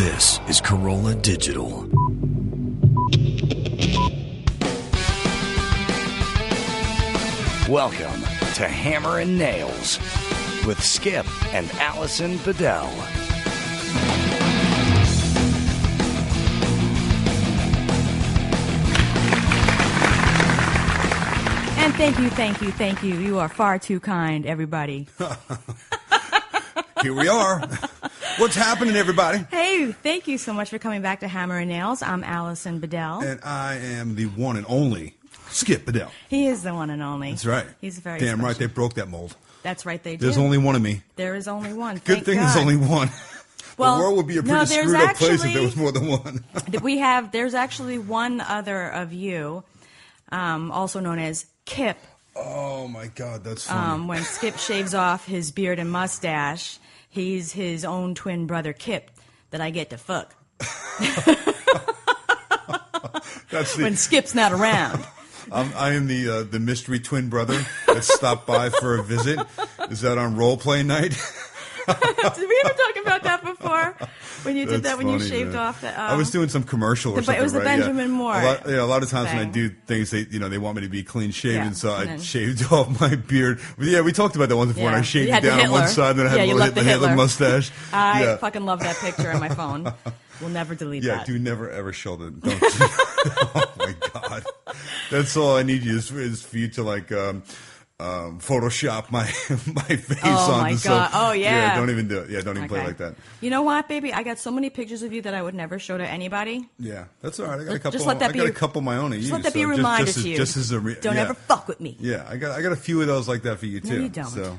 This is Carolla Digital. Welcome to Hammer and Nails with Skip and Alison Bedell. And thank you. You are far too kind, everybody. Here we are. What's happening, everybody? Hey, thank you so much for coming back to Hammer and Nails. I'm Alison Bedell. And I am the one and only Skip Bedell. He is the one and only. That's right. He's very Damn special. right, they broke that mold. That's right, they did. There's only one of me. There is only one. Good thing there's only one. Well, the world would be a pretty screwed up place if there was more than one. There's actually one other of you, also known as Kip. Oh, my God, that's funny. When Skip shaves off his beard and mustache, he's his own twin brother, Kip, that I get to fuck. When Skip's not around. I am the mystery twin brother that stopped by for a visit. Is that on role play night? Did we ever talk about that before? When you did That's that, when you funny, shaved man. off the... I was doing some commercial or something, It was the right? Benjamin Moore A lot of times when I thing. do things, they want me to be clean shaven, Yeah, so I and then- shaved off my beard. Yeah, we talked about that once before, and I Yeah. shaved You it had the down on one Hitler. side, and then I had you a left little the Hitler mustache. I Yeah. fucking love that picture on my phone. We'll never delete Yeah, that. do never ever show that. Don't. Oh my God, that's all I need you is for you to like Photoshop my face Oh, onto my some. God. Oh, yeah. Don't even do it. Yeah, don't even play Okay. like that. You know what, baby? I got so many pictures of you that I would never show to anybody. Yeah, that's all right. I got a couple. Just let that I be got a- a couple of my own to use. Just let that be a so reminder just to as, you. Just as a Don't yeah. ever fuck with me. Yeah, I got a few of those like that for you too. you don't. So,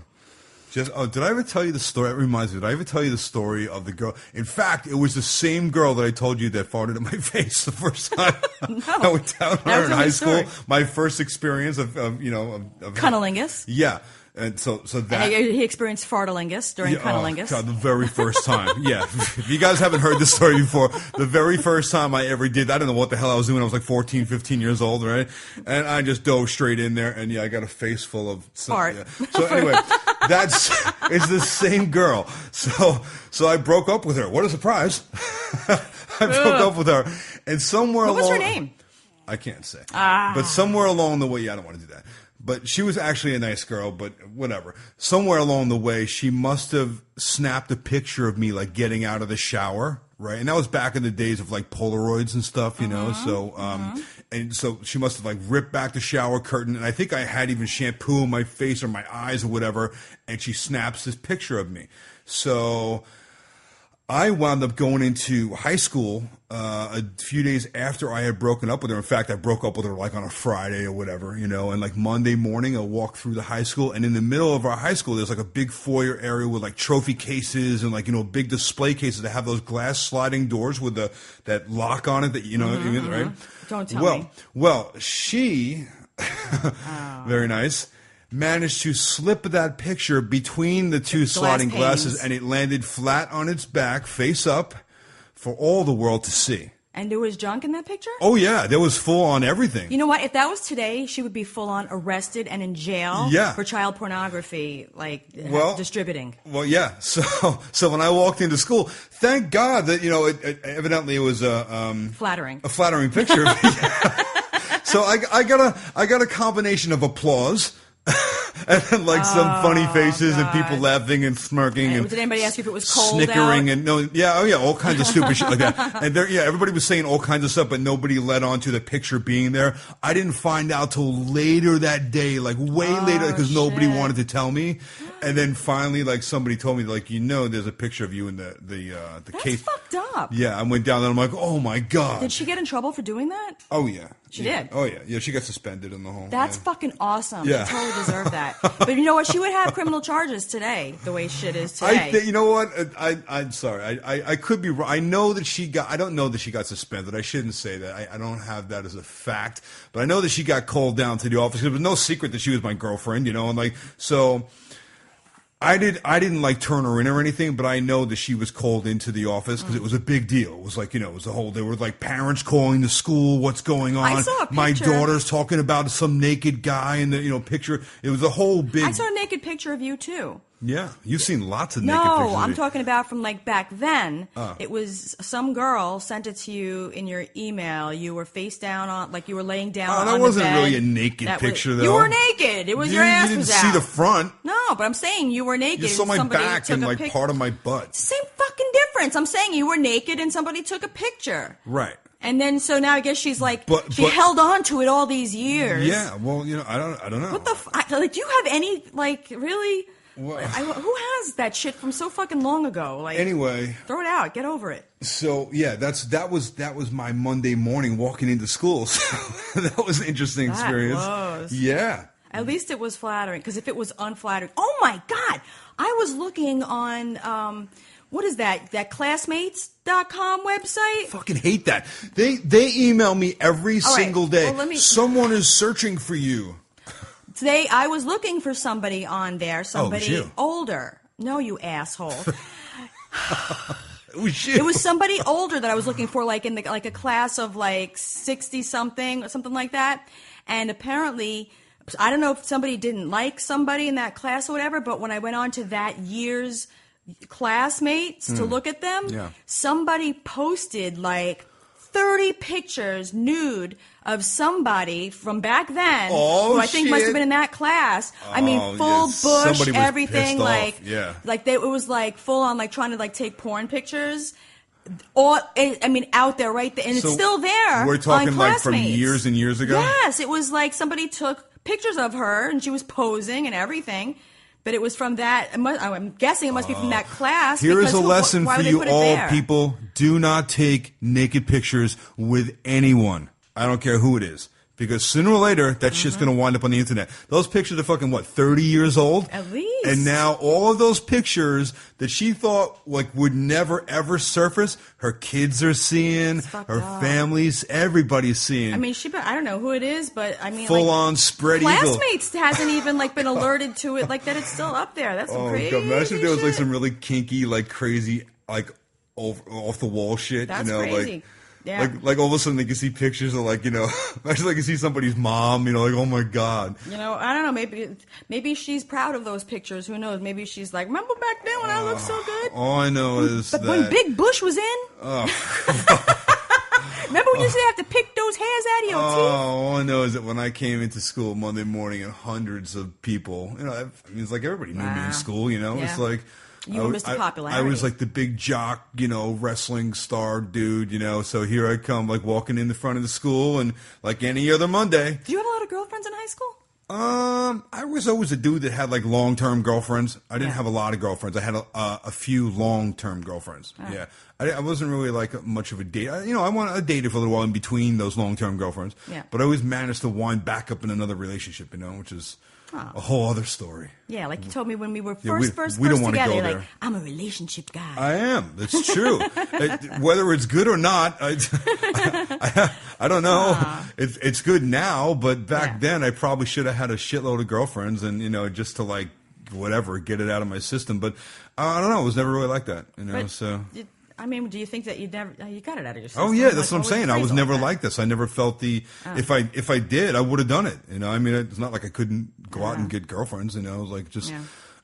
did I ever tell you the story? It reminds me. Did I ever tell you the story of the girl? In fact, it was the same girl that I told you that farted in my face the first time. No. I went down That her was in a high good school. story. My first experience of Cunnilingus. Yeah, and so that. And he experienced fartalingus during cunnilingus. Oh, God, the very first time. Yeah. If you guys haven't heard this story before, the very first time I ever did, I don't know what the hell I was doing. I was like 14, 15 years old, right? And I just dove straight in there, and I got a face full of... Fart. Yeah. So anyway, it's the same girl. So I broke up with her. What a surprise. I broke up with her. And somewhere What was her along... name? I can't say. But somewhere along the way, I don't want to do that. But she was actually a nice girl, but whatever. Somewhere along the way, she must have snapped a picture of me, like, getting out of the shower, right? And that was back in the days of, like, Polaroids and stuff, you know? So, and so she must have, like, ripped back the shower curtain, and I think I had even shampoo in my face or my eyes or whatever, and she snaps this picture of me. So... I wound up going into high school a few days after I had broken up with her. In fact, I broke up with her like on a Friday or whatever, you know, and like Monday morning I walked through the high school, and in the middle of our high school there's like a big foyer area with like trophy cases and like, you know, big display cases that have those glass sliding doors with that lock on it that, you know, right? Don't tell me. Well, she, very nice, managed to slip that picture between the two sliding glasses, panes. and it landed flat on its back, face up, for all the world to see. And there was junk in that picture? Oh, yeah. There was full on everything. You know what? If that was today, she would be full on arrested and in jail for child pornography, distributing. Well, yeah. So when I walked into school, thank God that, you know, evidently it was Flattering. a flattering picture. So I got a combination of applause. And then, like, some funny faces and people laughing and smirking and did anybody ask you if it was cold snickering out? and all kinds of stupid shit like that. And everybody was saying all kinds of stuff, but nobody led on to the picture being there. I didn't find out till later that day, like way later, because nobody wanted to tell me. And then finally, like, somebody told me, like, you know, there's a picture of you in the case. That's fucked up. Yeah, I went down there and I'm like, oh my God. Did she get in trouble for doing that? Oh yeah. She did? Oh yeah. Yeah, she got suspended in the whole. That's fucking awesome. Yeah. She totally deserved that. But you know what? She would have criminal charges today, the way shit is today. You know what? I'm sorry. I could be wrong. I know that she got. I don't know that she got suspended. I shouldn't say that. I don't have that as a fact. But I know that she got called down to the office. It was no secret that she was my girlfriend. You know, and like so. I didn't like turn her in or anything, but I know that she was called into the office because it was a big deal. It was like, you know, it was a whole, there were like parents calling the school, what's going on? I saw a picture. My daughter's talking about some naked guy in the, you know, picture. It was a whole big. I saw a naked picture of you too. Yeah, you've seen lots of naked pictures. No, I'm talking about from like back then. It was some girl sent it to you in your email. You were face down on, like you were laying down on the bed. That wasn't really a naked picture, though. You were naked. It was your ass was out. You didn't see the front. No, but I'm saying you were naked. You saw my back and like part of my butt. Same fucking difference. I'm saying you were naked and somebody took a picture. Right. And then, so now I guess she's like, she held on to it all these years. Yeah, well, I don't know. What the like, do you have any, like, really? Who has that shit from so fucking long ago? Like, anyway, throw it out, get over it. So yeah, that was my Monday morning walking into school. So that was an interesting experience. Yeah. At least it was flattering, because if it was unflattering, oh my God, I was looking on. What is that classmates.com website? Fucking hate that. They email me every single day. Well, someone is searching for you. Today I was looking for somebody on there, somebody older. No, you asshole. It was somebody older that I was looking for, like in like a class of like 60 something or something like that. And apparently, I don't know if somebody didn't like somebody in that class or whatever, but when I went on to that year's classmates to look at them, somebody posted like 30 pictures nude of somebody from back then who I think must have been in that class. I mean, full bush, everything, like it was like full on, like trying to like take porn pictures. Out there, right there, and it's still there. We're talking like from years and years ago. Yes, it was like somebody took pictures of her and she was posing and everything. But it was from that. I'm guessing it must be from that class. Here is a lesson for you all, people. Do not take naked pictures with anyone. I don't care who it is. Because sooner or later, that shit's going to wind up on the internet. Those pictures are fucking, 30 years old? At least. And now all of those pictures that she thought like would never, ever surface, her kids are seeing, her family's, everybody's seeing. I mean, I don't know who it is, but I mean, full-on spread eagle. Classmates hasn't even like been alerted to it, like that it's still up there. That's some crazy God. Imagine if there was shit. like some really kinky, like crazy, like off-the-wall shit. That's crazy. Like, yeah. Like all of a sudden they can see pictures of like, imagine they can see somebody's mom, like, oh my God. I don't know, maybe she's proud of those pictures. Who knows? Maybe she's like, remember back then when I looked so good? All I know is but when Big Bush was in? Remember when you used to have to pick those hairs out of your teeth? All I know is that when I came into school Monday morning and hundreds of people, it's like everybody knew me in school, It's like... You were Mr. Popularity. I was like the big jock, wrestling star dude, So here I come, like walking in the front of the school, and like any other Monday. Do you have a lot of girlfriends in high school? I was always a dude that had like long-term girlfriends. I didn't have a lot of girlfriends. I had a few long-term girlfriends. Oh. Yeah, I wasn't really like much of a date. I dated for a little while in between those long-term girlfriends. Yeah. But I always managed to wind back up in another relationship, which is. A whole other story. Yeah, like you told me when we were first together, you're like, I'm a relationship guy. I am. That's true. Whether it's good or not, I don't know. It's good now, but back then I probably should have had a shitload of girlfriends and, just to like, whatever, get it out of my system. But I don't know. It was never really like that, so... do you think that you got it out of your system? Oh yeah, that's what I'm saying. I was never like this. I never felt the if I did, I would have done it. It's not like I couldn't go out and get girlfriends. I was like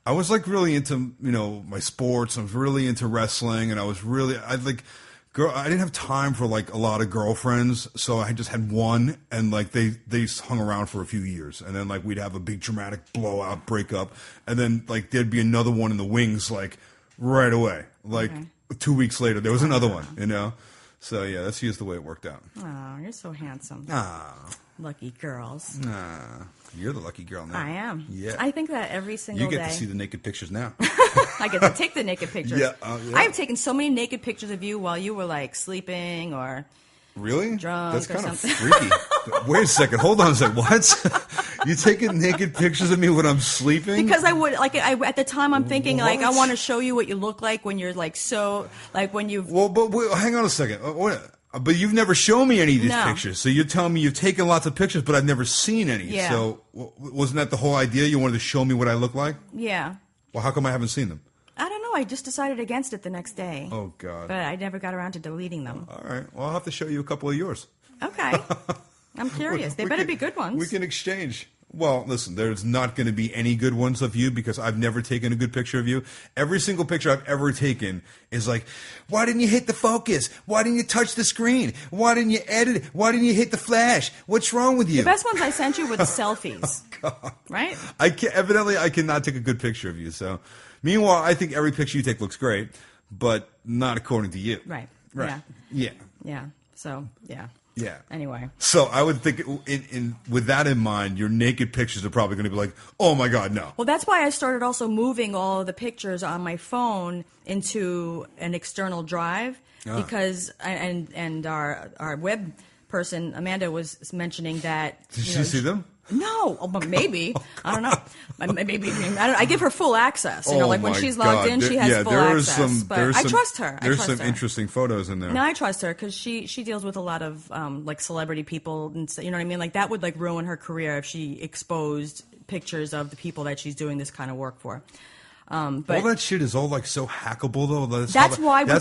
I was like really into my sports. I was really into wrestling, and I didn't have time for like a lot of girlfriends, so I just had one, and like they hung around for a few years, and then like we'd have a big dramatic blowout breakup, and then like there'd be another one in the wings like right away, like. Okay. 2 weeks later, there was another one, So, yeah, that's just the way it worked out. Oh, you're so handsome. Lucky girls. You're the lucky girl now. I am. Yeah. I think that every single day. You get to see the naked pictures now. I get to take the naked pictures. Yeah. I've taken so many naked pictures of you while you were, like, sleeping or... Really? Drunk That's kind or of freaky. Wait a second. Hold on a second. What? You taking naked pictures of me when I'm sleeping? Because I would, at the time I'm thinking, like, I want to show you what you look like when you're, like, so, like, when you've... Well, but wait, hang on a second. But you've never shown me any of these pictures. So you're telling me you've taken lots of pictures, but I've never seen any. Yeah. So wasn't that the whole idea? You wanted to show me what I look like? Yeah. Well, how come I haven't seen them? I don't know. I just decided against it the next day. Oh, God. But I never got around to deleting them. All right. Well, I'll have to show you a couple of yours. Okay. I'm curious. They better be good ones. We can exchange. Well, listen, there's not going to be any good ones of you because I've never taken a good picture of you. Every single picture I've ever taken is like, why didn't you hit the focus? Why didn't you touch the screen? Why didn't you edit it? Why didn't you hit the flash? What's wrong with you? The best ones I sent you were the selfies. Oh, God. Right? Evidently, I cannot take a good picture of you. So, meanwhile, I think every picture you take looks great, but not according to you. Right. Right. Yeah. So, yeah. Yeah. Anyway. So I would think, with that in mind, your naked pictures are probably going to be like, oh my God, no. Well, that's why I started also moving all of the pictures on my phone into an external drive because, and our web person Amanda was mentioning that. Did she see them? No, but maybe. I don't know. Maybe I give her full access. You know, like when she's logged in, she has full access. But I trust her. There's some interesting photos in there. No, I trust her because she deals with a lot of like celebrity people, and you know what I mean. Like that would like ruin her career if she exposed pictures of the people that she's doing this kind of work for. But all that shit is all like so hackable though. That's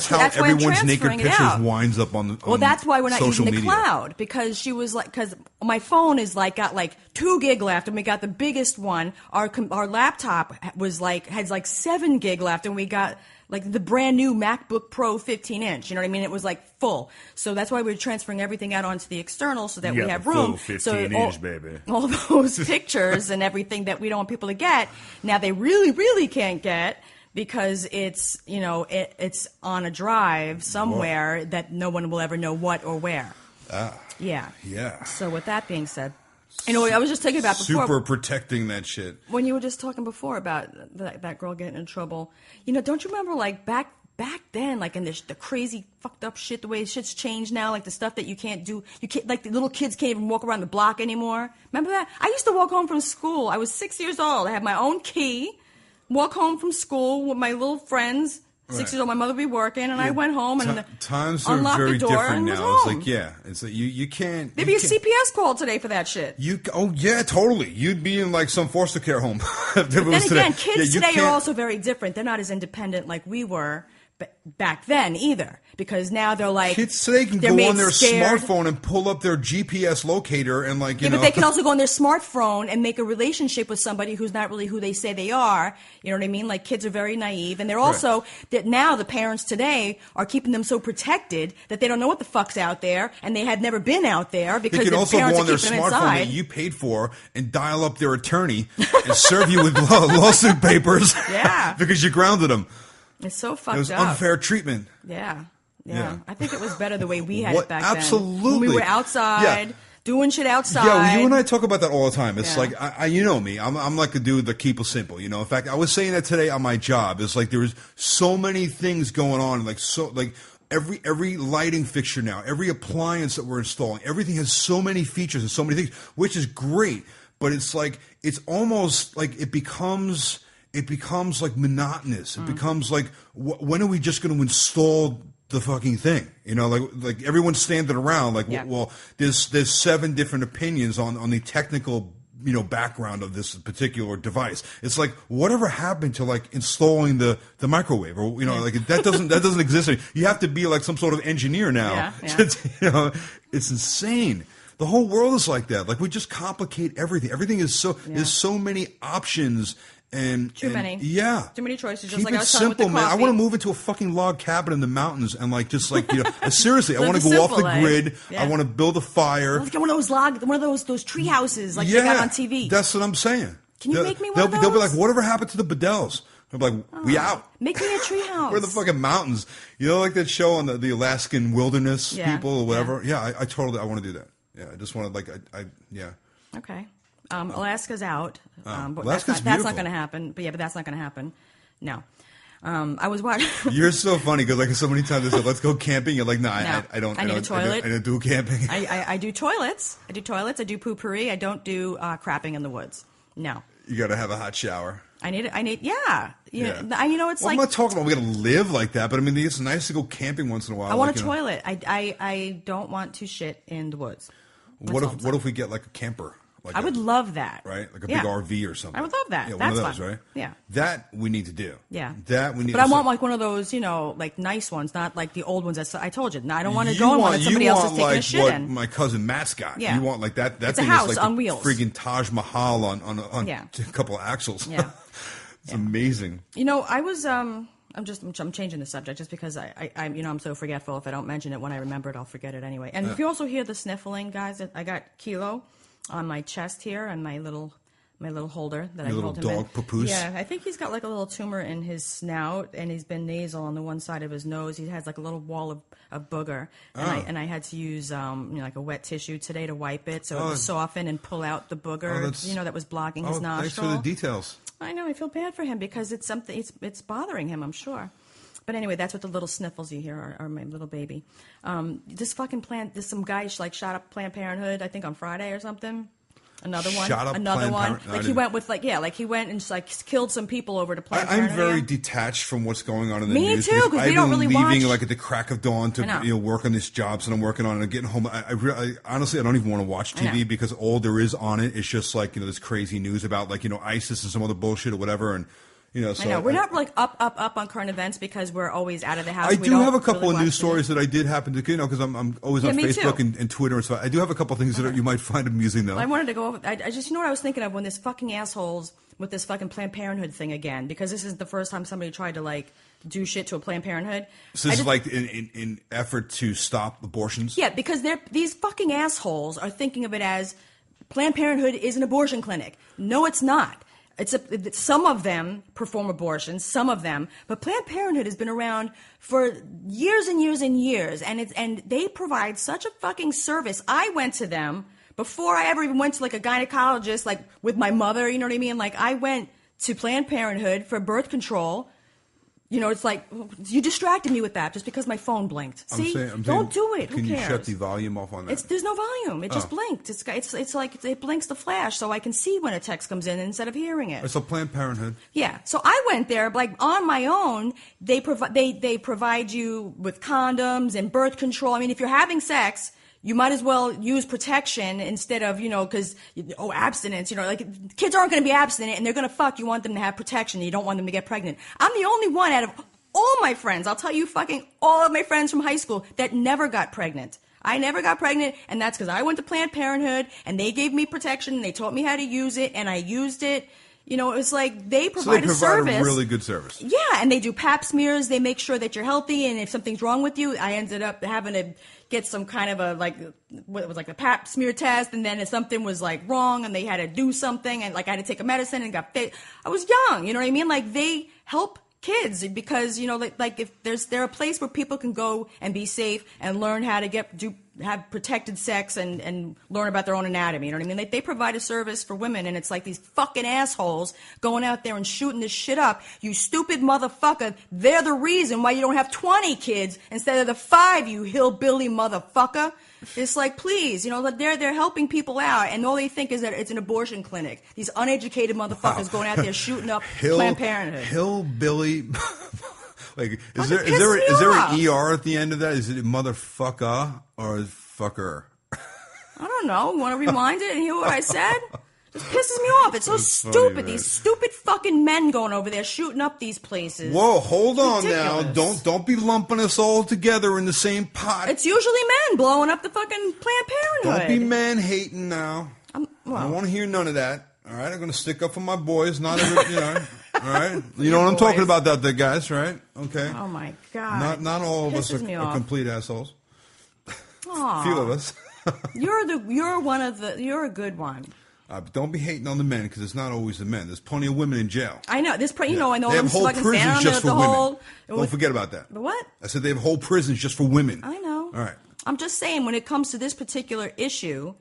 how everyone's naked pictures winds up on the well, that's why we're not using the media. cloud because she was like, because my phone is like got like 2 gig left and we got the biggest one. Our laptop has like 7 gig left and we got like the brand new MacBook Pro 15-inch. You know what I mean? It was like full. So that's why we're transferring everything out onto the external so that we have room. Full 15-inch, baby. All those pictures and everything that we don't want people to get, now they really, really can't get because it's, you know, it's on a drive somewhere that no one will ever know what or where. Yeah. So with that being said, you know, I was just thinking about before. Super protecting that shit. When you were just talking before about that girl getting in trouble, you know, don't you remember like back then, like in the crazy fucked up shit, the way shit's changed now, like the stuff that you can't do, like the little kids can't even walk around the block anymore. Remember that? I used to walk home from school. I was 6 years old. I had my own key, walk home from school with my little friends. 6 years old, my mother would be working, and I went home and times are unlocked very the door different and was now. It's home. like it's like you can't. Maybe a CPS call today for that shit. Totally. You'd be in like some foster care home. But then again, kids today are also very different. They're not as independent like we were back then either, because now they're like kids today can go on their smartphone and pull up their GPS locator and like you know. But they can also go on their smartphone and make a relationship with somebody who's not really who they say they are. You know what I mean? Like kids are very naive, and they're also that now the parents today are keeping them so protected that they don't know what the fuck's out there, and they had never been out there because they can also parents go on their smartphone that you paid for and dial up their attorney and serve you with lawsuit papers. Yeah, because you grounded them. It's so fucked up. It was unfair treatment. Yeah. I think it was better the way we had it back then. Absolutely. When we were outside, doing shit outside. Yeah, well, you and I talk about that all the time. It's like, you know me. I'm like a dude that keep it simple. You know, in fact, I was saying that today on my job. It's like there's so many things going on. Like every lighting fixture now, every appliance that we're installing, everything has so many features and so many things, which is great. But it's like it's almost like it becomes like monotonous. It becomes like, when are we just going to install the fucking thing? You know, like everyone's standing around like, well, there's 7 different opinions on the technical, you know, background of this particular device. It's like, whatever happened to like installing the microwave, or you know, like that doesn't exist anymore. You have to be like some sort of engineer now. You know, it's insane. The whole world is like that. Like we just complicate everything. Everything is there's so many options. Too many choices. Just keep like I it was simple, with the man. coffee. I want to move into a fucking log cabin in the mountains and like just like you know. Seriously, I want to go off the grid. I want to build a fire. Like one of those tree houses like they got on TV. That's what I'm saying. Can you make me one of those? They'll be like, whatever happened to the Bedells? I'm like, we out. Make me a tree house. We're in the fucking mountains. You know, like that show on the Alaskan wilderness people or whatever. Yeah, I totally want to do that. Yeah, I just want to Okay. Alaska's out. But Alaska's that's not going to happen. But that's not going to happen. No. I was watching. You're so funny because like so many times they said, let's go camping. You're like, I don't. I need a toilet. I don't do camping. I do toilets. I do poopery. I don't do crapping in the woods. No. You got to have a hot shower. I need. Yeah. You know, it's I'm not talking about we got to live like that, but I mean, it's nice to go camping once in a while. I want a toilet. I don't want to shit in the woods. What if we get like a camper? I would love that. Right? Like a big RV or something. I would love that. Yeah, That's one of those, fun. right? Yeah. That we need to do. Yeah. That we need But I want like one of those, like nice ones, not like the old ones that I told you. I don't want to go in one that somebody else is taking a shit in. My cousin Matt's got. Yeah. You want like that It's a thing house is like on the wheels. freaking Taj Mahal on a couple of axles. Yeah. It's amazing. I was I'm changing the subject just because I'm so forgetful. If I don't mention it when I remember it, I'll forget it anyway. And if you also hear the sniffling, guys, I got Kilo on my chest here and my little holder that I hold him in. Little dog papoose. Yeah, I think he's got like a little tumor in his snout, and he's been nasal on the one side of his nose. He has like a little wall of booger, and I had to use like a wet tissue today to wipe it so it would soften and pull out the booger that was blocking his nostril. Thanks for the details. I know. I feel bad for him because it's something. It's bothering him, I'm sure. But anyway, that's what the little sniffles you hear are my little baby. This fucking some guy like shot up Planned Parenthood, I think on Friday or something. Another one. Like he went with he went and just like killed some people over to Planned Parenthood. I'm very detached from what's going on in the Me news. Me too, because we don't really watch. I've been leaving like at the crack of dawn to work on these jobs that I'm working on, and getting home. I honestly I don't even want to watch TV because all there is on it is just like this crazy news about like ISIS and some other bullshit or whatever, and. So I know. We're not like up on current events because we're always out of the house. I do have a couple of news stories that I did happen to, because I'm always on Facebook and Twitter and stuff. I do have a couple of things that you might find amusing, though. I wanted to go over. I just, what I was thinking of when this fucking assholes with this fucking Planned Parenthood thing again, because this is the first time somebody tried to like do shit to a Planned Parenthood. So this is like in effort to stop abortions? Yeah, because these fucking assholes are thinking of it as Planned Parenthood is an abortion clinic. No, it's not. Some of them perform abortions, some of them, but Planned Parenthood has been around for years and years and years, and they provide such a fucking service. I went to them before I ever even went to like a gynecologist, like with my mother, you know what I mean? Like I went to Planned Parenthood for birth control. It's like you distracted me with that just because my phone blinked. See, don't do it. Can Who cares? You shut the volume off on that? There's no volume. It just blinked. It's like it blinks the flash, so I can see when a text comes in instead of hearing it. It's a Planned Parenthood. Yeah. So I went there like on my own. They provide you with condoms and birth control. I mean, if you're having sex, you might as well use protection instead of, because, abstinence, like kids aren't going to be abstinent and they're going to fuck. You want them to have protection. You don't want them to get pregnant. I'm the only one out of all my friends. I'll tell you fucking all of my friends from high school that never got pregnant. I never got pregnant, and that's because I went to Planned Parenthood and they gave me protection and they taught me how to use it and I used it. It was like they provide a service. A really good service. Yeah, and they do pap smears. They make sure that you're healthy, and if something's wrong with you, I ended up having to get some kind of a pap smear test, and then if something was like wrong and they had to do something, and like I had to take a medicine and got fit. I was young, you know what I mean? Like they help kids because like if they're a place where people can go and be safe and learn how to have protected sex and learn about their own anatomy. You know what I mean? They provide a service for women, and it's like these fucking assholes going out there and shooting this shit up. You stupid motherfucker. They're the reason why you don't have 20 kids instead of the 5, you hillbilly motherfucker. It's like, please, they're helping people out, and all they think is that it's an abortion clinic. These uneducated motherfuckers going out there shooting up Planned Parenthood. Hillbilly. Like, is there an ER at the end of that? Is it motherfucker or fucker? I don't know. You want to rewind it and hear what I said? It pisses me off. It's so stupid. Funny, these stupid fucking men going over there shooting up these places. Whoa, hold on now. Don't be lumping us all together in the same pot. It's usually men blowing up the fucking Planned Parenthood. Don't be man hating now. I don't want to hear none of that. All right, I'm going to stick up for my boys. Not every, all right, you know what I'm talking about, out there, guys. Right? Okay. Oh my God. Not all of us are complete assholes. Aww. A few of us. You're a good one. But don't be hating on the men because it's not always the men. There's plenty of women in jail. I know. I know. They have whole prisons just for women. Don't forget about that. The what? I said they have whole prisons just for women. I know. All right. I'm just saying when it comes to this particular issue,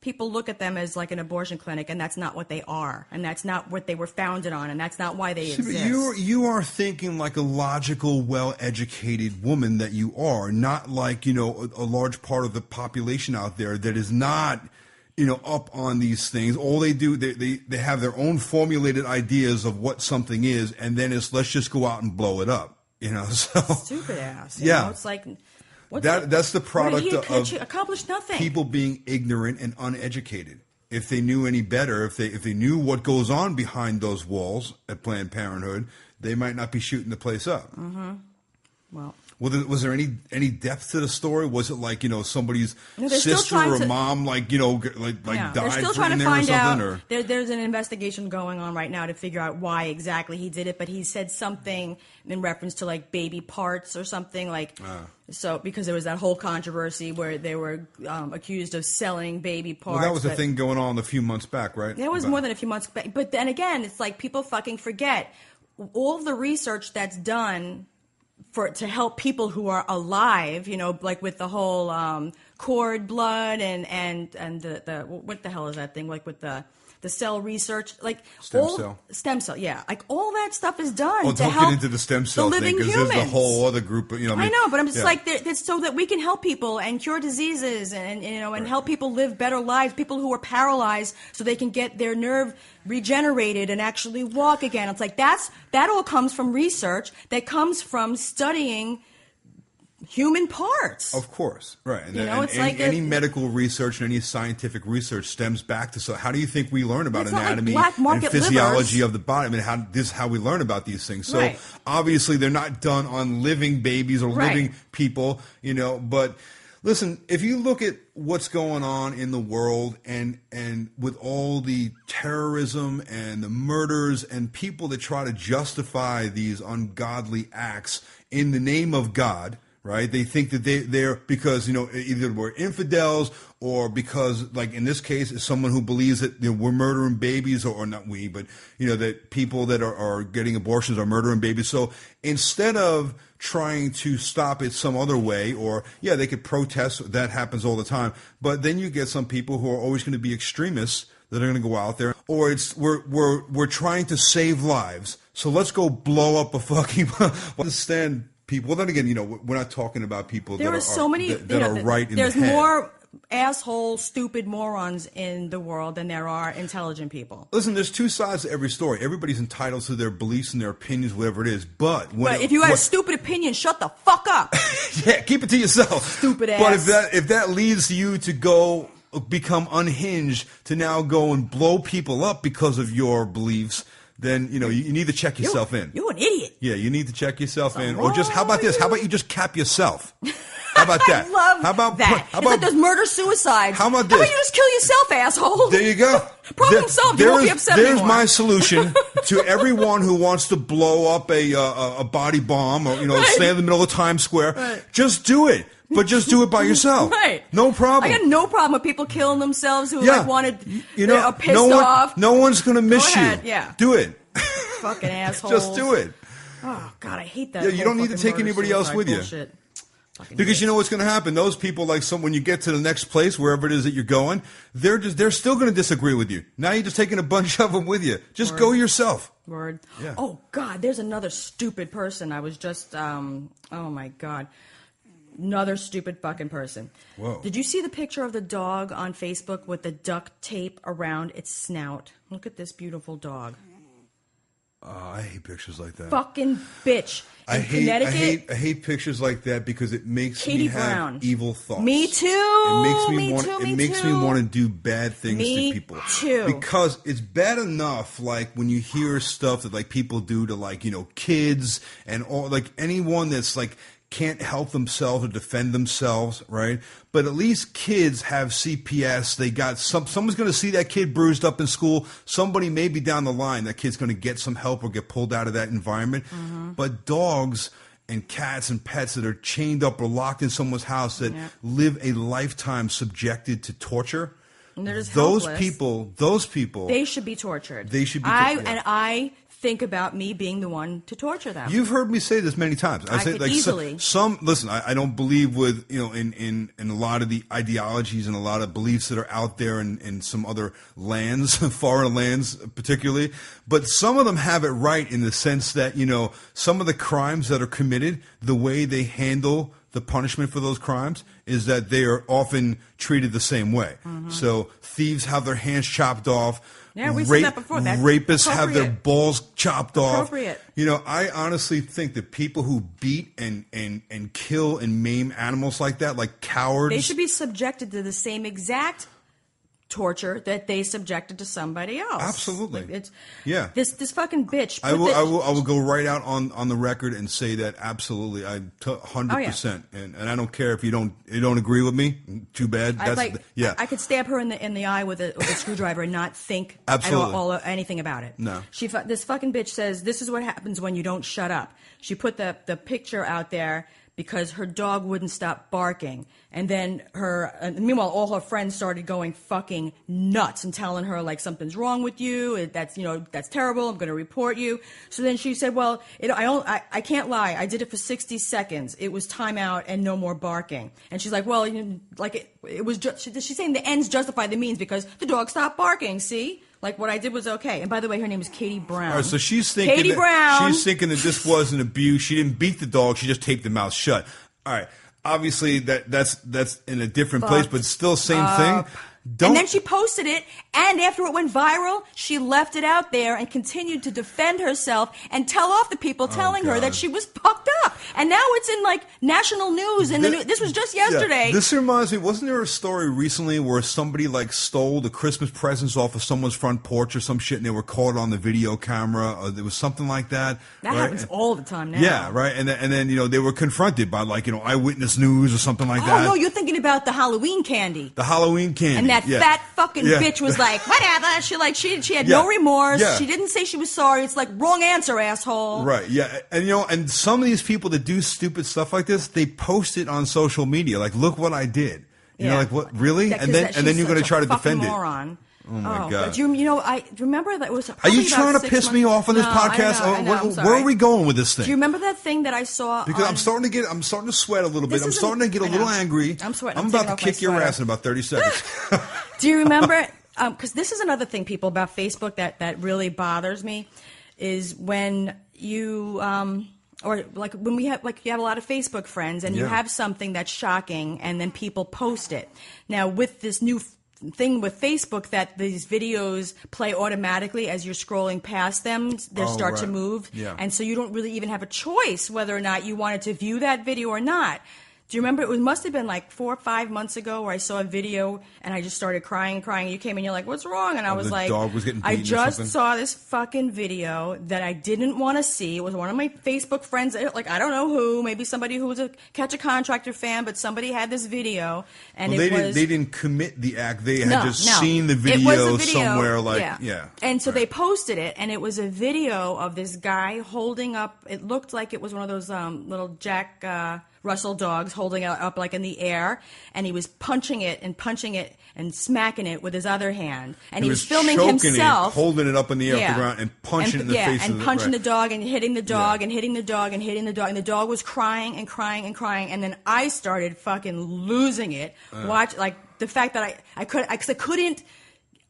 people look at them as like an abortion clinic, and that's not what they are, and that's not what they were founded on, and that's not why they exist. But you are thinking like a logical, well-educated woman that you are, not like, a large part of the population out there that is not, up on these things. All they do, they have their own formulated ideas of what something is, and then it's let's just go out and blow it up, So stupid ass. Yeah, it's like. That's the product of accomplish nothing. People being ignorant and uneducated. if they knew any better, if they knew what goes on behind those walls at Planned Parenthood, they might not be shooting the place up. Mm-hmm. Well, was there any depth to the story? Was it like, somebody's they're sister or mom, like died they're still trying in to there find or something? out. Or? There's an investigation going on right now to figure out why exactly he did it, but he said something in reference to like baby parts or something so because there was that whole controversy where they were accused of selling baby parts. Well, that was a thing going on a few months back, right? It was more than a few months back. But then again, it's like people fucking forget all of the research that's done to help people who are alive, like with the whole cord blood and the what the hell is that thing, like with the cell research, like stem cell, yeah, like all that stuff is done. Oh, to don't help get into the stem cell the thing, because there's a whole other group. I know, but I'm just like, it's so that we can help people and cure diseases and and help people live better lives. People who are paralyzed, so they can get their nerve regenerated and actually walk again. It's like that all comes from research that comes from studying human parts. Of course, right. And, it's and like any medical research and any scientific research stems back to, so how do you think we learn about anatomy like and physiology of the body? I mean, this is how we learn about these things. So obviously they're not done on living babies or living people, but listen, if you look at what's going on in the world and with all the terrorism and the murders and people that try to justify these ungodly acts in the name of God, right? They think that they're because, either we're infidels or because, like in this case, it's someone who believes that we're murdering babies, or not we, but, that people that are getting abortions are murdering babies. So instead of trying to stop it some other way, or, they could protest. That happens all the time. But then you get some people who are always going to be extremists that are going to go out there, or we're trying to save lives. So let's go blow up a fucking understand people. Well, then again, we're not talking about people that are right in the head. There's more asshole, stupid morons in the world than there are intelligent people. Listen, there's two sides to every story. Everybody's entitled to their beliefs and their opinions, whatever it is. But if you have a stupid opinion, shut the fuck up. Yeah, keep it to yourself. Stupid ass. But if that leads you to go become unhinged, to now go and blow people up because of your beliefs, then, you need to check yourself in. You're an idiot. Yeah, you need to check yourself in. Or just, how about this? How about you just cap yourself? How about that? I love that. It's like there's murder-suicide. How about this? How about you just kill yourself, asshole? There you go. Problem solved. You won't be upset anymore. There's my solution to everyone who wants to blow up a body bomb or, stand in the middle of Times Square. Right. Just do it. But just do it by yourself. Right. No problem. I got no problem with people killing themselves who wanted, are pissed off. No one's going to miss you. Yeah. Do it. Fucking assholes. Just do it. Oh, God, I hate that. Yeah, you don't need to take anybody else with you. Bullshit. Because you know what's going to happen. Those people, when you get to the next place, wherever it is that you're going, they're still going to disagree with you. Now you're just taking a bunch of them with you. Just go yourself. Word. Yeah. Oh, God, there's another stupid person. I was just, oh, my God. Another stupid fucking person. Whoa. Did you see the picture of the dog on Facebook with the duct tape around its snout? Look at this beautiful dog. I hate pictures like that. Fucking bitch. I hate pictures like that because it makes me have evil thoughts. Me too. It makes me want to do bad things to people. Too. Because it's bad enough, like when you hear stuff that people do to kids and all, anyone that's can't help themselves or defend themselves, right? But at least kids have CPS. They got someone's going to see that kid bruised up in school. Somebody maybe down the line, that kid's going to get some help or get pulled out of that environment. Mm-hmm. But dogs and cats and pets that are chained up or locked in someone's house that live a lifetime subjected to torture. And they're just those helpless. people, they should be tortured. They should be tortured. And I think about me being the one to torture them. You've heard me say this many times. I could easily. Listen, I don't believe with, in a lot of the ideologies and a lot of beliefs that are out there in some other lands, foreign lands particularly, but some of them have it right in the sense that, some of the crimes that are committed, the way they handle the punishment for those crimes is that they are often treated the same way. Mm-hmm. So thieves have their hands chopped off. Yeah, we've seen that before. That's rapists have their balls chopped off. Appropriate. I honestly think that people who beat and kill and maim animals like that, like cowards, they should be subjected to the same exact torture that they subjected to somebody else. Absolutely. Like, it's this fucking bitch. I will go right out on the record and say that absolutely, 100%. And I don't care if you don't agree with me. Too bad. I could stab her in the eye with a screwdriver and not think anything about it. No. This fucking bitch says this is what happens when you don't shut up. She put the picture out there because her dog wouldn't stop barking. And then meanwhile, all her friends started going fucking nuts and telling her, like, something's wrong with you. That's terrible. I'm going to report you. So then she said, well, I can't lie. I did it for 60 seconds. It was timeout and no more barking. And she's like, well, it was just, she's saying the ends justify the means because the dog stopped barking. See? Like, what I did was okay. And by the way, her name is Katie Brown. All right, so she's thinking that this wasn't abuse. She didn't beat the dog. She just taped the mouth shut. All right. Obviously, that's in a different place, but still same thing. And then she posted it, and after it went viral, she left it out there and continued to defend herself and tell off the people telling her that she was fucked up. And now it's in, like, national news, and this was just yesterday. Yeah. This reminds me, wasn't there a story recently where somebody, like, stole the Christmas presents off of someone's front porch or some shit, and they were caught on the video camera, or there was something like that? That happens all the time now. Yeah, right? And then, they were confronted by, like, Eyewitness News or something like that. Oh, no, you're thinking about the Halloween candy. The Halloween candy. And that fat fucking bitch was like, whatever. She had no remorse. Yeah. She didn't say she was sorry. It's like, wrong answer, asshole. Right. Yeah. And and some of these people that do stupid stuff like this, they post it on social media. Like, look what I did. You know, like, what? Really? And then you're going to try to defend moron. Oh my God! I remember that it was. Are you trying to piss me off on this podcast? I know, where are we going with this thing? Do you remember that thing that I saw? Because I'm starting to sweat a little bit. I'm starting to get a little angry. I'm sweating. I'm about to kick your ass in about 30 seconds. Do you remember? Because this is another thing, people, about Facebook that really bothers me, is when you or like when you have a lot of Facebook friends and you have something that's shocking and then people post it. Now with this new thing with Facebook that these videos play automatically as you're scrolling past them, they start to move. Yeah. And so you don't really even have a choice whether or not you wanted to view that video or not. Do you remember? It must have been like 4 or 5 months ago where I saw a video and I just started crying. You came in, you're like, what's wrong? And I was like, dog was getting beaten I just saw this fucking video that I didn't want to see. It was one of my Facebook friends, like, I don't know who, maybe somebody who was a Catch a Contractor fan, but somebody had this video. And they didn't commit the act. They had seen the video somewhere, And so they posted it, and it was a video of this guy holding up, it looked like it was one of those little Jack Russell dogs holding it up like in the air, and he was punching it and smacking it with his other hand, and he was filming himself holding it up in the air off the ground and punching it in the face and punching the dog and hitting the dog and hitting the dog and hitting the dog, and the dog was crying and crying and crying, and then I started fucking losing it. Watch, like, the fact that I couldn't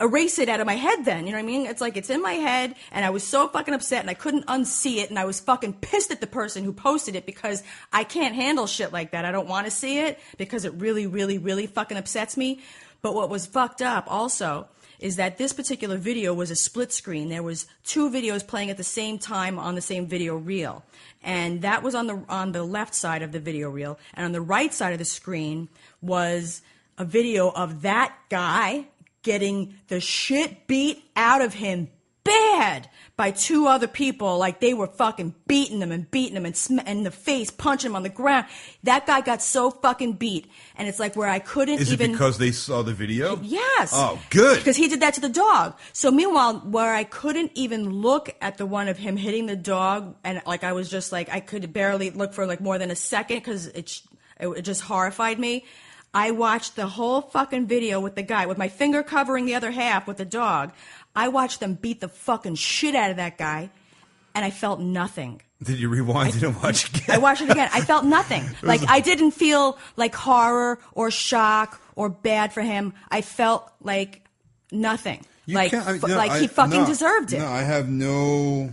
erase it out of my head then, you know what I mean? It's like, it's in my head, and I was so fucking upset, and I couldn't unsee it, and I was fucking pissed at the person who posted it because I can't handle shit like that. I don't want to see it because it really, really, really fucking upsets me. But what was fucked up also is that this particular video was a split screen. There was 2 videos playing at the same time on the same video reel, and that was on the left side of the video reel, and on the right side of the screen was a video of that guy getting the shit beat out of him bad by 2 other people. Like, they were fucking beating him and in the face, punching him on the ground. That guy got so fucking beat. And it's like where I couldn't Is it because they saw the video? Yes. Oh, good. Because he did that to the dog. So meanwhile, where I couldn't even look at the one of him hitting the dog, and like I was just like, I could barely look for like more than a second because it just horrified me. I watched the whole fucking video with the guy, with my finger covering the other half with the dog. I watched them beat the fucking shit out of that guy, and I felt nothing. Did you rewind it and watch it again? I watched it again. I felt nothing. Like, I didn't feel like horror or shock or bad for him. I felt like nothing. He fucking deserved it. No, I have no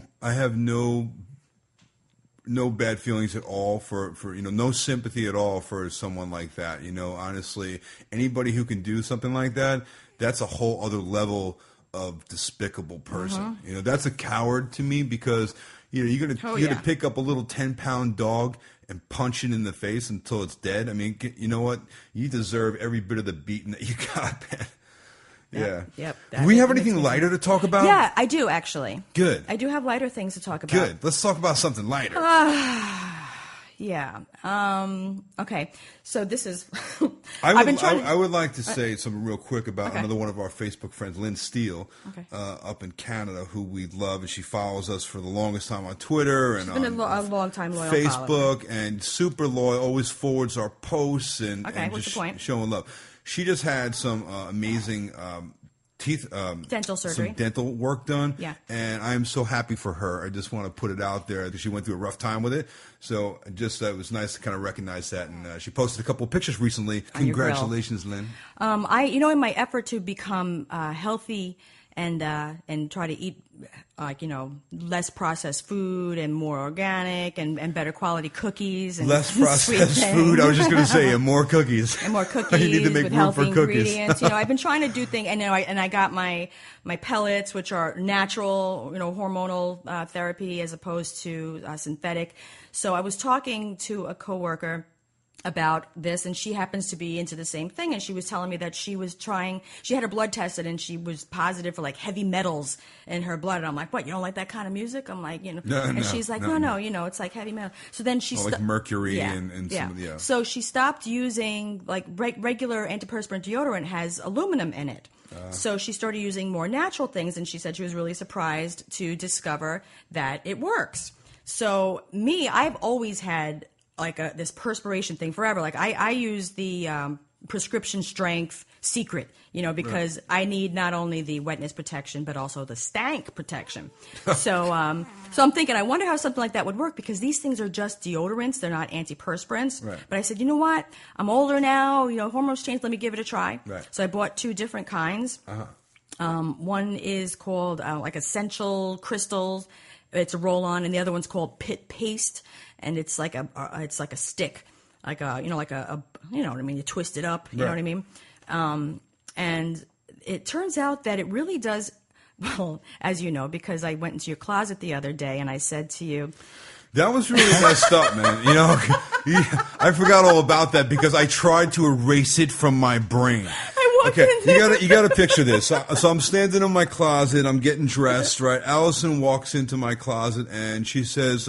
bad feelings at all for no sympathy at all for someone like that. Honestly, anybody who can do something like that, that's a whole other level of despicable person. That's a coward to me, because you're gonna pick up a little 10-pound dog and punch it in the face until it's dead. I mean, you know what? You deserve every bit of the beating that you got, man. Yep. Do we have anything lighter to talk about? Yeah, I do actually. Good. I do have lighter things to talk about. Good. Let's talk about something lighter. Yeah. Okay. So this is. I would like to say something real quick about Okay. another one of our Facebook friends, Lynn Steele, Okay. up in Canada, who we love, and she follows us for the longest time on Twitter and been on a long time loyal Facebook, and super loyal. Always forwards our posts and, Okay, and what's just the point? showing love. She just had some amazing. Teeth dental surgery, some dental work done, Yeah. and I'm so happy for her. I just want to put it out there that she went through a rough time with it, so just it was nice to kind of recognize that. And she posted a couple of pictures recently. On your grill. Congratulations, Lynn. in my effort to become healthy and try to eat less processed food and more organic and better quality cookies and Less sweet processed things. food. I was just going to say, and more cookies. And more cookies You need to make with room healthy for cookies. ingredients. I've been trying to do things, and I got my pellets, which are natural, hormonal therapy as opposed to synthetic. So I was talking to a coworker about this, and she happens to be into the same thing, and she was telling me that she had her blood tested and she was positive for like heavy metals in her blood. And I'm like, what, you don't like that kind of music? I'm like, and she's like, no, it's like heavy metal. So then she like mercury yeah, and yeah. some of the So she stopped using like regular antiperspirant deodorant has aluminum in it. So she started using more natural things, and she said she was really surprised to discover that it works. So I've always had like this perspiration thing forever. Like I use the prescription strength Secret, because I need not only the wetness protection but also the stank protection. So I'm thinking, I wonder how something like that would work, because these things are just deodorants; they're not antiperspirants. Right. But I said, you know what? I'm older now. Hormones change. Let me give it a try. Right. So I bought 2 different kinds. One is called like Essential Crystals. It's a roll-on, and the other one's called Pit Paste, and it's like a stick, like a what I mean. You twist it up, you know what I mean. And it turns out that it really does. Well, as you know, because I went into your closet the other day and I said to you, that was really messed up, man. I forgot all about that because I tried to erase it from my brain. Okay, you got to picture this. So I'm standing in my closet. I'm getting dressed, right? Allison walks into my closet and she says,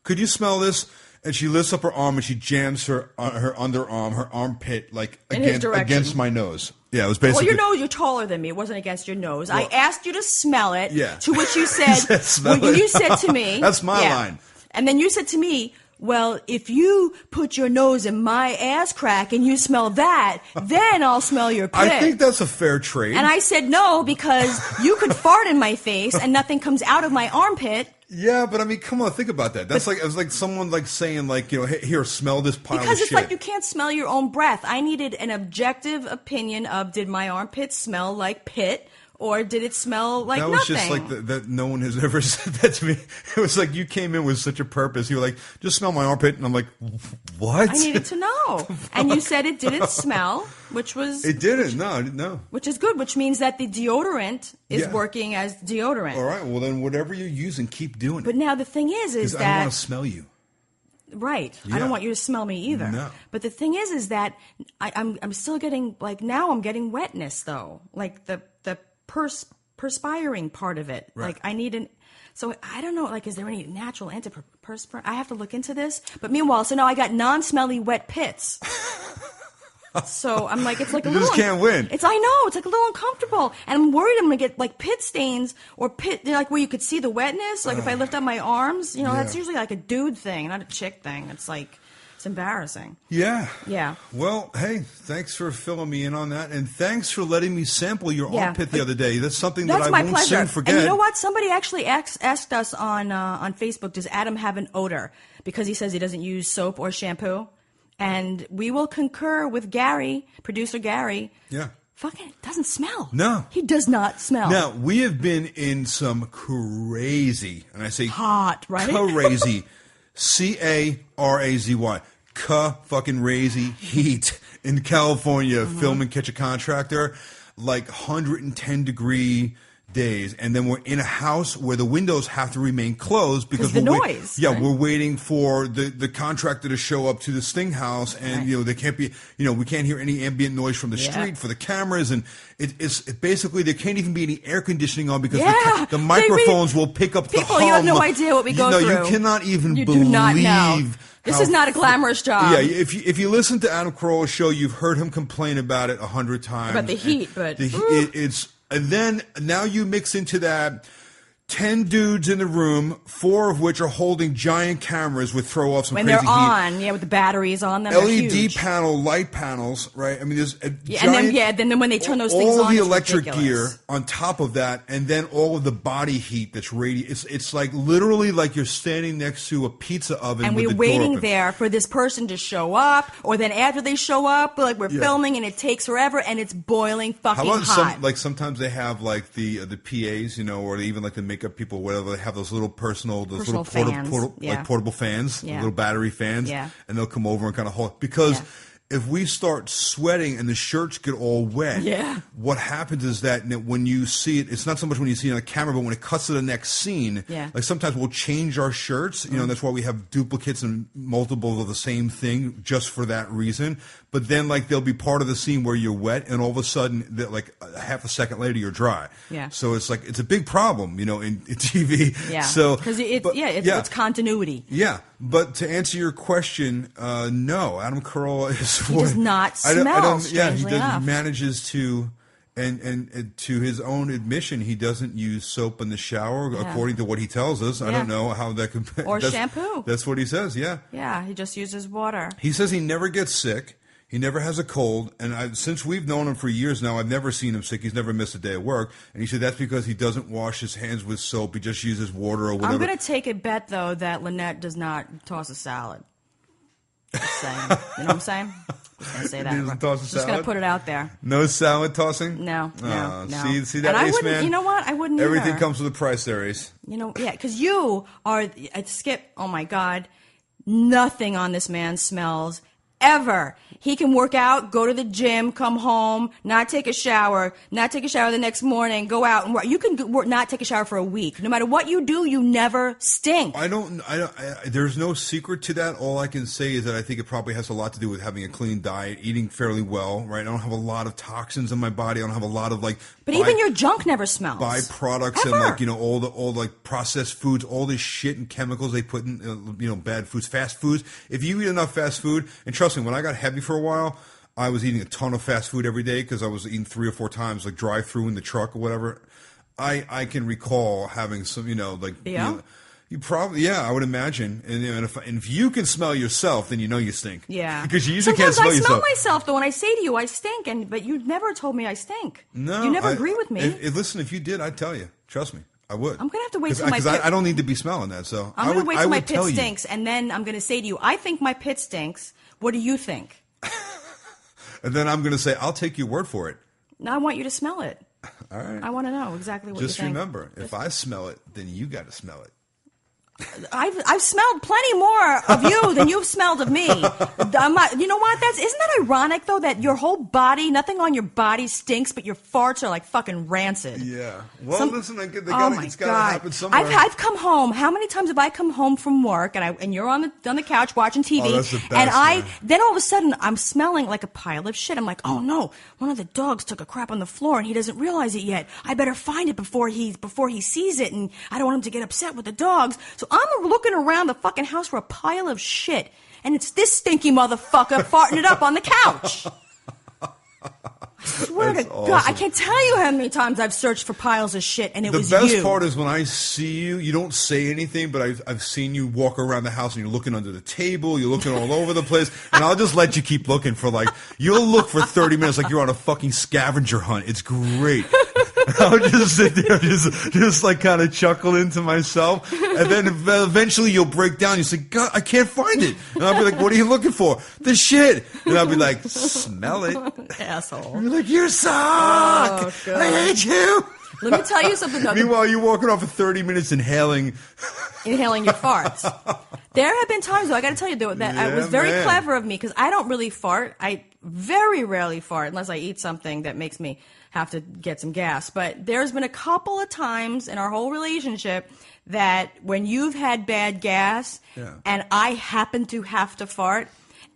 "Could you smell this?" And she lifts up her arm and she jams her underarm, her armpit, like against my nose. Yeah, it was basically. Well, you're taller than me. It wasn't against your nose. Well, I asked you to smell it. Yeah. To which you said, you said to me, that's my line. And then you said to me, well, if you put your nose in my ass crack and you smell that, then I'll smell your pit. I think that's a fair trade. And I said no, because you could fart in my face and nothing comes out of my armpit. Yeah, but I mean, come on, think about that. That's it was like someone like saying like, hey, here, smell this pile of shit. Because it's like you can't smell your own breath. I needed an objective opinion of, did my armpit smell like pit? Or did it smell like nothing? That was just like that no one has ever said that to me. It was like you came in with such a purpose. You were like, just smell my armpit. And I'm like, what? I needed to know. And you said it didn't smell, which was... It didn't. No, I didn't know. Which is good, which means that the deodorant is working as deodorant. All right. Well, then whatever you're using, keep doing it. But now the thing is that... I don't want to smell you. Right. Yeah. I don't want you to smell me either. No. But the thing is that I'm still getting... Like, now I'm getting wetness, though. Like, the perspiring part of it. Right. Like I need so I don't know, like, is there any natural antiperspirant? I have to look into this. But meanwhile, so now I got non-smelly wet pits. So I'm like, it's like a little. You just can't win. I know, it's like a little uncomfortable, and I'm worried I'm gonna get like pit stains or pit, like where you could see the wetness. Like if I lift up my arms, that's usually like a dude thing, not a chick thing. It's like. It's embarrassing. Yeah. Yeah. Well, hey, thanks for filling me in on that, and thanks for letting me sample your armpit the other day. That's something that I won't soon forget. And you know what? Somebody actually asked us on Facebook, does Adam have an odor? Because he says he doesn't use soap or shampoo. And we will concur with Gary, producer Gary. Yeah. Fucking doesn't smell. No. He does not smell. Now, we have been in some crazy, and I say hot, right? Crazy. CARAZY. Fucking crazy heat in California, film and catch a contractor, like 110 degree days, and then we're in a house where the windows have to remain closed because the noise. Right? We're waiting for the contractor to show up to the Sting house, and they can't be, we can't hear any ambient noise from the street for the cameras, and it's basically there can't even be any air conditioning on because the microphones will pick up the hum. You have no idea what we go through. You cannot even you believe. Do not know. This is not a glamorous job. Yeah, if you listen to Adam Carolla's show, you've heard him complain about it 100 times. About the heat, but and then now you mix into that 10 dudes in the room, 4 of which are holding giant cameras with throw off some when crazy they're on, with the batteries on them. LED panel, light panels, right? I mean, there's a giant, then when they turn those things on, all the electric ridiculous. gear on top of that, and then all of the body heat that's radiating. It's like literally like you're standing next to a pizza oven, and we're waiting there for this person to show up, or then after they show up, like we're filming, and it takes forever, and it's boiling fucking hot. Sometimes they have like the PAs, or even like the makeup people, whatever, they have those little portable fans, little battery fans, and they'll come over and kind of hold, because if we start sweating and the shirts get all wet, what happens is that when you see it, it's not so much when you see it on the camera, but when it cuts to the next scene, like sometimes we'll change our shirts, and that's why we have duplicates and multiples of the same thing just for that reason. But then like they'll be part of the scene where you're wet, and all of a sudden, like a half a second later, you're dry. Yeah. So it's like, it's a big problem, in TV. Yeah. So because it's continuity. Yeah. But to answer your question, no, Adam Carolla he does not smell. Strangely enough. He manages to, and to his own admission, he doesn't use soap in the shower, according to what he tells us. I don't know how that could be. Or shampoo. That's what he says. Yeah. Yeah, he just uses water. He says he never gets sick. He never has a cold, and since we've known him for years now, I've never seen him sick. He's never missed a day of work, and he said that's because he doesn't wash his hands with soap. He just uses water or whatever. I'm going to take a bet, though, that Lynette does not toss a salad. Just saying. You know what I'm saying? Just going to say that. He doesn't toss a salad? Just going to put it out there. No salad tossing? No. See that, Ace Man? You know what? I wouldn't Everything either. comes with a price there, Ace. Because you are, Skip, oh my God, nothing on this man smells ever. He can work out, go to the gym, come home, not take a shower the next morning, go out and work. You can not take a shower for a week. No matter what you do, you never stink. There's no secret to that. All I can say is that I think it probably has a lot to do with having a clean diet, eating fairly well, right? I don't have a lot of toxins in my body. I don't have a lot of But even your junk never smells. Byproducts ever. And all the processed foods, all this shit and chemicals they put in, bad foods, fast foods. If you eat enough fast food, and trust me, when I got heavy for a while, I was eating a ton of fast food every day because I was eating 3 or 4 times, like drive-through in the truck or whatever. I can recall having some, you probably, I would imagine. And if you can smell yourself, then you stink. Yeah. Because you usually can't smell yourself. Sometimes I smell myself, though, when I say to you I stink, but you never told me I stink. No. You never agree with me. Listen, if you did, I'd tell you. Trust me. I would. I'm going to have to wait till my pit... Because I don't need to be smelling that, so I'm going to wait till my pit stinks, and then I'm going to say to you, I think my pit stinks. What do you think? And then I'm going to say, I'll take your word for it. No, I want you to smell it. All right. I want to know exactly what you think. Just remember, if I smell it, then you got to smell it. I've smelled plenty more of you than you've smelled of me. You know what? Isn't that ironic though that your whole body, nothing on your body stinks, but your farts are like fucking rancid. Yeah. Well, listen, it's got to happen somewhere. I've come home. How many times have I come home from work and you're on the couch watching TV? Oh, that's the best, and then all of a sudden I'm smelling like a pile of shit. I'm like, oh no, one of the dogs took a crap on the floor and he doesn't realize it yet. I better find it before he sees it, and I don't want him to get upset with the dogs. So I'm looking around the fucking house for a pile of shit, and it's this stinky motherfucker farting it up on the couch. I swear to God, I can't tell you how many times I've searched for piles of shit, and it was you. The best part is when I see you, you don't say anything, but I've seen you walk around the house and you're looking under the table, you're looking all over the place, and I'll just let you keep looking for you'll look for 30 minutes like you're on a fucking scavenger hunt. It's great. I'll just sit there, just kind of chuckle into myself, and then eventually you'll break down. You say, God, I can't find it. And I'll be like, what are you looking for? The shit. And I'll be like, smell it. Asshole. And you're like, you suck. Oh, I hate you. Let me tell you something. Meanwhile, you're walking off for 30 minutes inhaling your farts. There have been times, though, I got to tell you, though, that it was very clever of me because I don't really fart. I very rarely fart unless I eat something that makes me have to get some gas. But there's been a couple of times in our whole relationship that when you've had bad gas and I happen to have to fart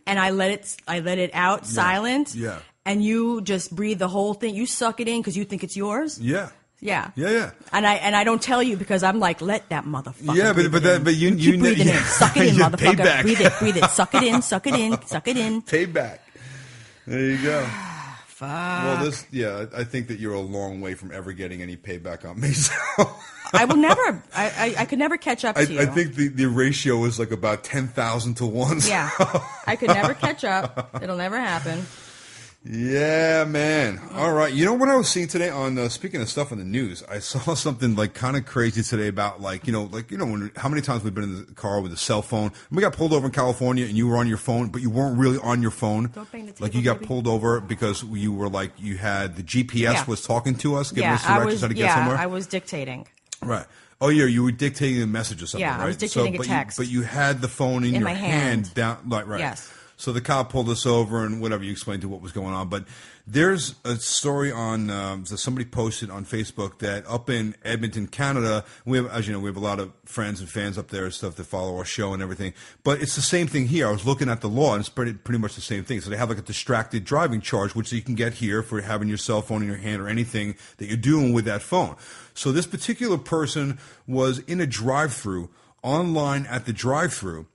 and I let it out silent and you just breathe the whole thing, you suck it in because you think it's yours. Yeah. Yeah. Yeah. And I don't tell you because I'm like, let that motherfucker. Yeah, but you keep breathing in. Suck it in, motherfucker. Payback. Breathe it. Suck it in. Payback. There you go. Fuck. Well, I think that you're a long way from ever getting any payback on me. So. I will never. I could never catch up to you. I think the ratio is like about 10,000 to 1. So. Yeah. I could never catch up. It'll never happen. Yeah, man. All right. You know what I was seeing today on speaking of stuff on the news? I saw something like kind of crazy today about how many times we've been in the car with a cell phone. We got pulled over in California and you were on your phone, but you weren't really on your phone. Don't bang the table, like you got baby. pulled over because you were like you had the GPS was talking to us, giving us directions how to get somewhere. I was dictating. Right. Oh yeah, you were dictating a message or something. Yeah, right? I was dictating a text. But you had the phone in your my hand down. Right. Yes. So the cop pulled us over and whatever, you explained to what was going on. But there's a story on that somebody posted on Facebook that up in Edmonton, Canada, as you know, we have a lot of friends and fans up there and stuff that follow our show and everything. But it's the same thing here. I was looking at the law and it's pretty much the same thing. So they have like a distracted driving charge, which you can get here for having your cell phone in your hand or anything that you're doing with that phone. So this particular person was in a drive-thru, online at the drive-thru,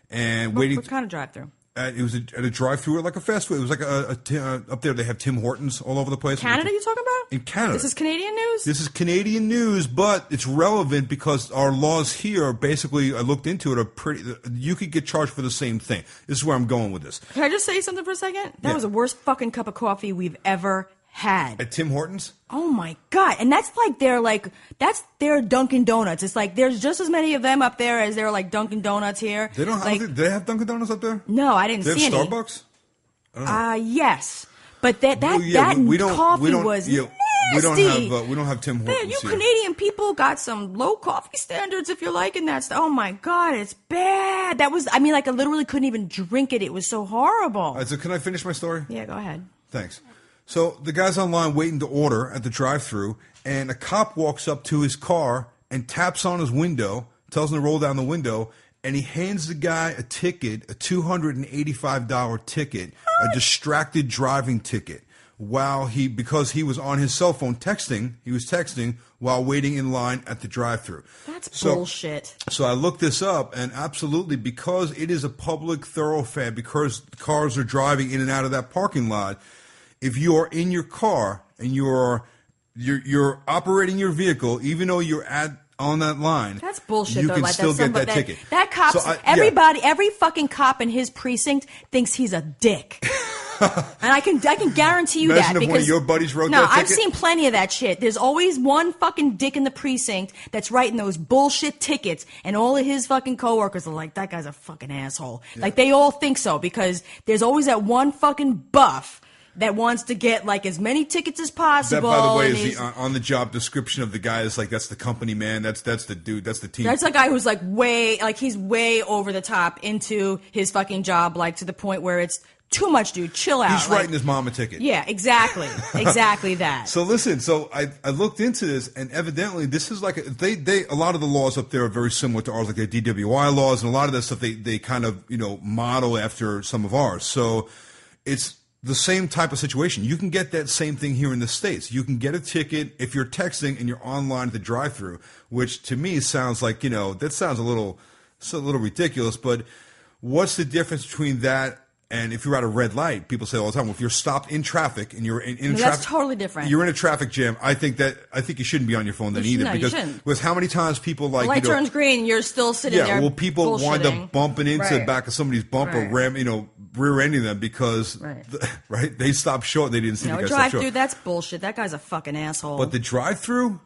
and waiting. What kind of drive-thru? It was at a drive-thru, like a fast food. It was like up there. They have Tim Hortons all over the place. Canada, you talking about? In Canada. This is Canadian news. This is Canadian news, but it's relevant because our laws here are basically. I looked into it. Are pretty. You could get charged for the same thing. This is where I'm going with this. Can I just say something for a second? That was the worst fucking cup of coffee we've ever had. At Tim Hortons? Oh my God. And that's their Dunkin' Donuts. It's like there's just as many of them up there as there are like Dunkin' Donuts here. They don't have, do they have Dunkin' Donuts up there? No, I didn't see any. They have Starbucks? Yes. But that coffee was nasty. We don't have Tim Hortons Man, you here. Canadian people got some low coffee standards if you're liking that stuff. Oh my God, it's bad. I literally couldn't even drink it. It was so horrible. All right, so can I finish my story? Yeah, go ahead. Thanks. So the guy's online waiting to order at the drive-thru, and a cop walks up to his car and taps on his window, tells him to roll down the window, and he hands the guy a ticket, a $285 ticket, a distracted driving ticket, because he was on his cell phone texting. He was texting while waiting in line at the drive-thru. That's bullshit. So I looked this up, and absolutely, because it is a public thoroughfare, because cars are driving in and out of that parking lot. If you are in your car and you're operating your vehicle, even though you're on that line, that's bullshit. You can still get that ticket. That cop, every fucking cop in his precinct thinks he's a dick. And I can guarantee you Imagine that if one of your buddies wrote that ticket. No, I've seen plenty of that shit. There's always one fucking dick in the precinct that's writing those bullshit tickets, and all of his fucking coworkers are like, that guy's a fucking asshole. Yeah. Like they all think so because there's always that one fucking buff that wants to get like as many tickets as possible. That, by the way, is the on the job description of the guy. Is like that's the company man. That's the dude. That's the team. That's the guy who's he's way over the top into his fucking job, like to the point where it's too much, dude. Chill out. He's writing his mom a ticket. Yeah, exactly, exactly that. So listen, I looked into this, and evidently this is like a lot of the laws up there are very similar to ours, like the DWI laws, and a lot of that stuff they kind of model after some of ours. So it's the same type of situation. You can get that same thing here in the States. You can get a ticket if you're texting and you're online at the drive-thru, which to me sounds like, that sounds a little ridiculous, but what's the difference between that and if you're at a red light? People say all the time, well, if you're stopped in traffic and you're in traffic, that's totally different. You're in a traffic jam. I think you shouldn't be on your phone then either. Because how many times people the light turns green, you're still sitting there. Yeah, well, people wind up bumping into the back of somebody's bumper, rear-ending them because they stopped short. They didn't see the guy stop short. Dude, that's bullshit. That guy's a fucking asshole. But the drive-thru,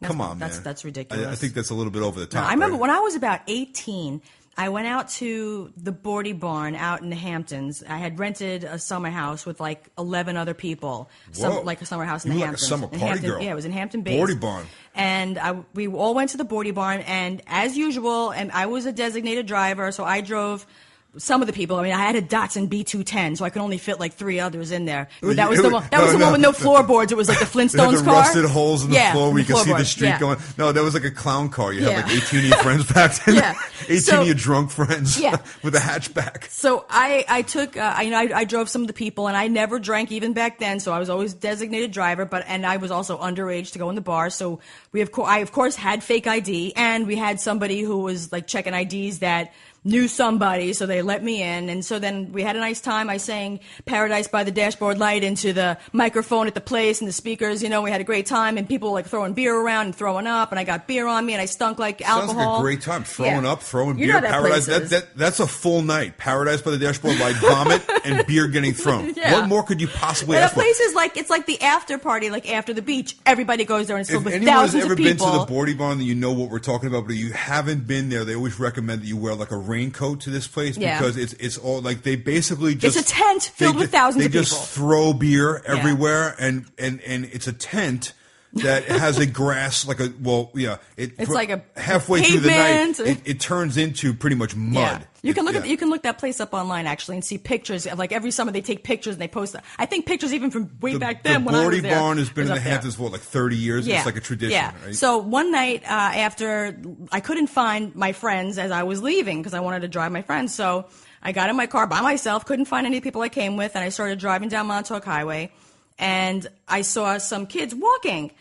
come on, man. That's ridiculous. I think that's a little bit over the top. No, I remember when I was about 18. I went out to the Bordy Barn out in the Hamptons. I had rented a summer house with like 11 other people. Like a summer house in the Hamptons. Like a summer party girl. Yeah, it was in Hampton Bays. Bordy Barn. And we all went to the Bordy Barn, and as usual, and I was a designated driver, so I drove some of the people. I mean, I had a Datsun B210, so I could only fit like 3 others in there. That was the one. That was the one with no floorboards. It was like the Flintstones the car. Rusted holes in the floor where you could see the street yeah. going. No, that was like a clown car. You had like 18 of your friends back then. Yeah. 18 of your drunk friends. Yeah. With a hatchback. So I took. I drove some of the people, and I never drank even back then. So I was always designated driver, and I was also underage to go in the bar. So I of course had fake ID, and we had somebody who was like checking IDs that knew somebody, so they let me in. And so then we had a nice time. I sang Paradise by the Dashboard Light into the microphone at the place and the speakers. You know, we had a great time, and people like throwing beer around and throwing up, and I got beer on me, and I stunk like alcohol. Sounds like a great time. Throwing up, throwing you beer. Know that Paradise. That's a full night. Paradise by the Dashboard Light, vomit, and beer getting thrown. Yeah. What more could you possibly ask for? The place is like, it's like the after party, like after the beach. Everybody goes there and it's filled with thousands of people. If anyone has ever been to the Bordy Barn, then you know what we're talking about. But if you haven't been there, they always recommend that you wear like a raincoat to this place because it's all like they basically just it's a tent filled with thousands of people. They just throw beer everywhere, and it's a tent that has a grass like it's like a halfway through the night it turns into pretty much mud. Yeah. You can look that place up online actually and see pictures of like every summer they take pictures and they post that. I think pictures even from way back then when I was there. The Bordy Barn has been in the Hamptons for like 30 years. Yeah. It's like a tradition. Yeah. Right? So one night after I couldn't find my friends as I was leaving because I wanted to drive my friends. So I got in my car by myself, couldn't find any people I came with, and I started driving down Montauk Highway, and I saw some kids walking.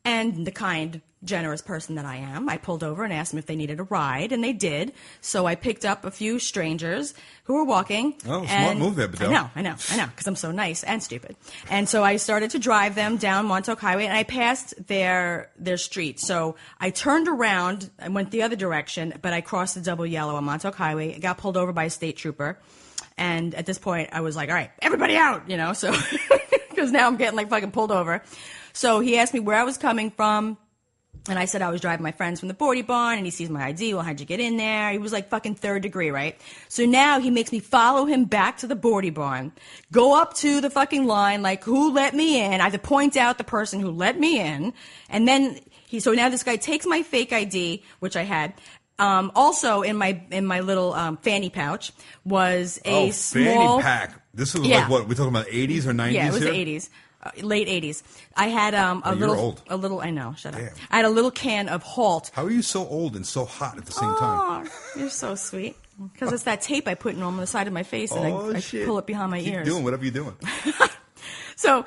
And the kind, generous person that I am, I pulled over and asked them if they needed a ride, and they did. So I picked up a few strangers who were walking. Oh, smart move there, Bedells. I know, because I'm so nice and stupid. And so I started to drive them down Montauk Highway, and I passed their street. So I turned around and went the other direction, but I crossed the double yellow on Montauk Highway. I got pulled over by a state trooper. And at this point, I was like, all right, everybody out, so because now I'm getting like fucking pulled over. So he asked me where I was coming from, and I said I was driving my friends from the Bordy Barn, and he sees my ID. Well, how'd you get in there? He was like fucking third degree, right? So now he makes me follow him back to the Bordy Barn, go up to the fucking line, like, who let me in? I have to point out the person who let me in, and then so now this guy takes my fake ID, which I had. Also in my little fanny pouch was a small fanny pack. This was like what we're talking about, 80s or 90s? Yeah, it was here? the 80s. Late 80s. I had a little. I know. Shut up. Damn. I had a little can of Halt. How are you so old and so hot at the same time? You're so sweet. Because it's that tape I put on the side of my face, and I pull it behind my ears. Keep doing whatever you're doing. So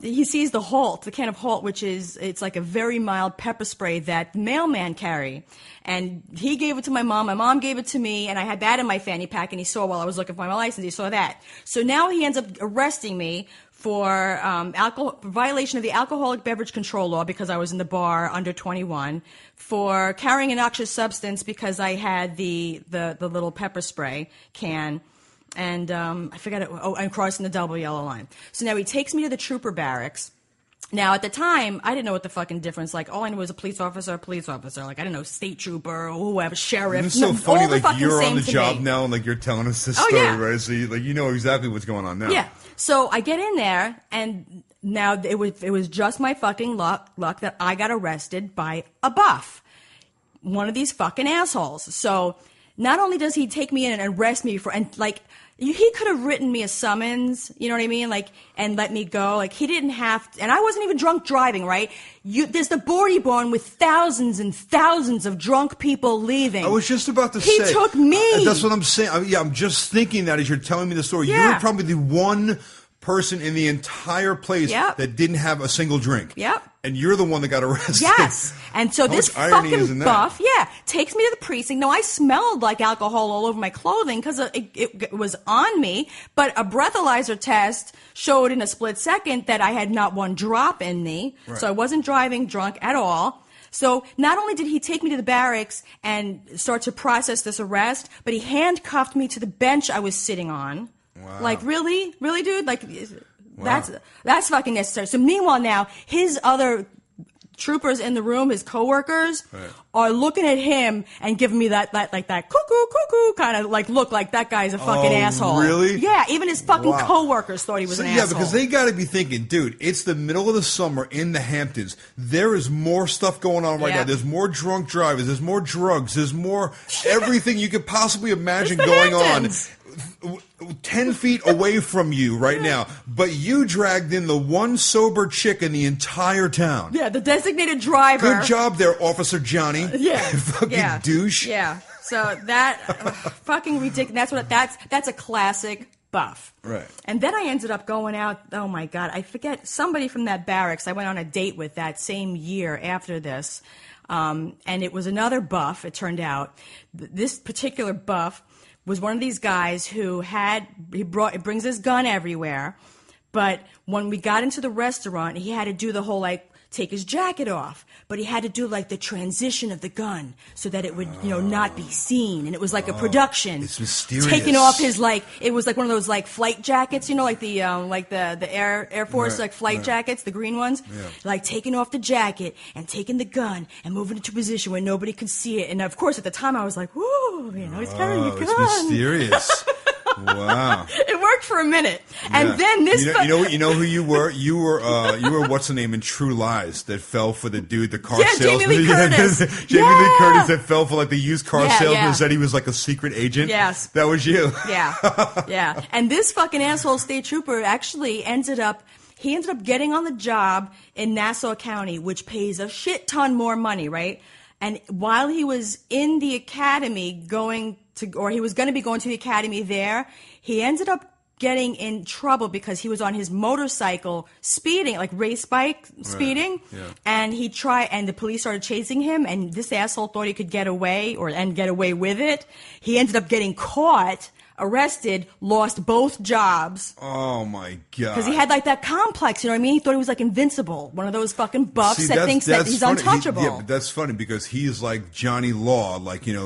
he sees the Halt, the can of Halt, it's like a very mild pepper spray that the mailman carry. And he gave it to my mom. My mom gave it to me, and I had that in my fanny pack, and he saw while I was looking for my license, he saw that. So now he ends up arresting me for violation of the alcoholic beverage control law because I was in the bar under 21, for carrying a noxious substance because I had the little pepper spray can, and I forgot it. Oh, and crossing the double yellow line. So now he takes me to the trooper barracks. Now, at the time, I didn't know what the fucking difference. Like, all I knew was a police officer. Like, I didn't know state trooper or whoever, sheriff. It's so funny, like, you're on the job me. now, and, like, you're telling us this story, right? So, you know exactly what's going on now. Yeah. So I get in there, and now it was just my fucking luck that I got arrested by a buff. One of these fucking assholes. So not only does he take me in and arrest me he could have written me a summons, you know what I mean? Like, and let me go. Like, he didn't have to, and I wasn't even drunk driving, right? There's the Bordy Barn with thousands and thousands of drunk people leaving. I was just about to say. He took me. That's what I'm saying. I'm just thinking that as you're telling me the story. Yeah. You're probably the one person in the entire place that didn't have a single drink. Yep. And you're the one that got arrested. Yes. And so this fucking buff, takes me to the precinct. Now, I smelled like alcohol all over my clothing because it was on me, but a breathalyzer test showed in a split second that I had not one drop in me. Right. So I wasn't driving drunk at all. So not only did he take me to the barracks and start to process this arrest, but he handcuffed me to the bench I was sitting on. Wow. Like, really? Really, dude? Like, wow. That's fucking necessary. So meanwhile now, his other troopers in the room, his coworkers, are looking at him and giving me that cuckoo kind of like look like that guy's a fucking asshole. Really? Yeah, even his fucking coworkers thought he was an asshole. Yeah, because they got to be thinking, dude, it's the middle of the summer in the Hamptons. There is more stuff going on right now. There's more drunk drivers. There's more drugs. There's more everything you could possibly imagine going Hamptons. on 10 feet away from you right now. But you dragged in the one sober chick in the entire town. Yeah, the designated driver. Good job there, Officer Johnny. Yeah. Fucking douche. Yeah. So that fucking ridiculous. That's a classic buff. Right. And then I ended up going out, oh my God, I forget, somebody from that barracks I went on a date with that same year after this. And it was another buff, it turned out. This particular buff was one of these guys who brings his gun everywhere. But when we got into the restaurant, he had to do the whole take his jacket off, but he had to do the transition of the gun so that it would, not be seen. And it was like a production. It's mysterious. Taking off his it was like one of those flight jackets, the Air Force flight jackets, the green ones. Yeah. Taking off the jacket and taking the gun and moving it to a position where nobody could see it. And of course, at the time, I was like, "Whoa, he's carrying a gun." It's mysterious. Wow. It worked for a minute. And then this you know who you were? You were what's the name in True Lies that fell for the dude, the car salesman. Jamie Lee Curtis. Jamie Lee Curtis that fell for the used car salesman, said he was a secret agent. Yes. That was you. Yeah. Yeah. And this fucking asshole state trooper actually ended up getting on the job in Nassau County, which pays a shit ton more money, right? And while he was in the academy he was going to be going to the academy there, he ended up getting in trouble because he was on his motorcycle speeding, race bike speeding. Right. Yeah. And and the police started chasing him, and this asshole thought he could get away and get away with it. He ended up getting caught, arrested, lost both jobs. Oh my God. Because he had that complex, you know what I mean? He thought he was invincible. One of those fucking buffs that thinks that he's funny. Untouchable. But that's funny because he's like Johnny Law,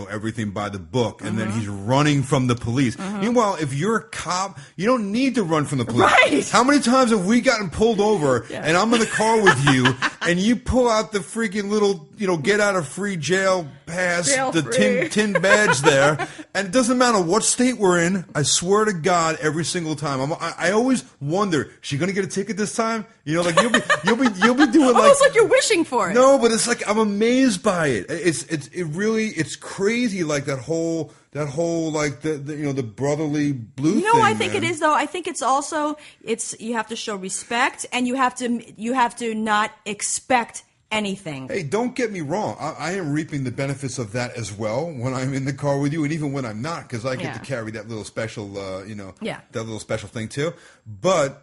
everything by the book, and then he's running from the police. Meanwhile, if you're a cop, you don't need to run from the police. Right. How many times have we gotten pulled over and I'm in the car with you and you pull out the freaking little, get out of free jail pass, tin badge there, and it doesn't matter what state we're in. I swear to God, every single time. I always wonder, is she going to get a ticket this time? You'll be doing almost like you're wishing for it. No, but it's I'm amazed by it. It's crazy. That whole the brotherly blue thing. I think it is though. I think it's also you have to show respect and you have to not expect anything. Hey, don't get me wrong. I am reaping the benefits of that as well when I'm in the car with you, and even when I'm not, because I get to carry that little special, that little special thing too. But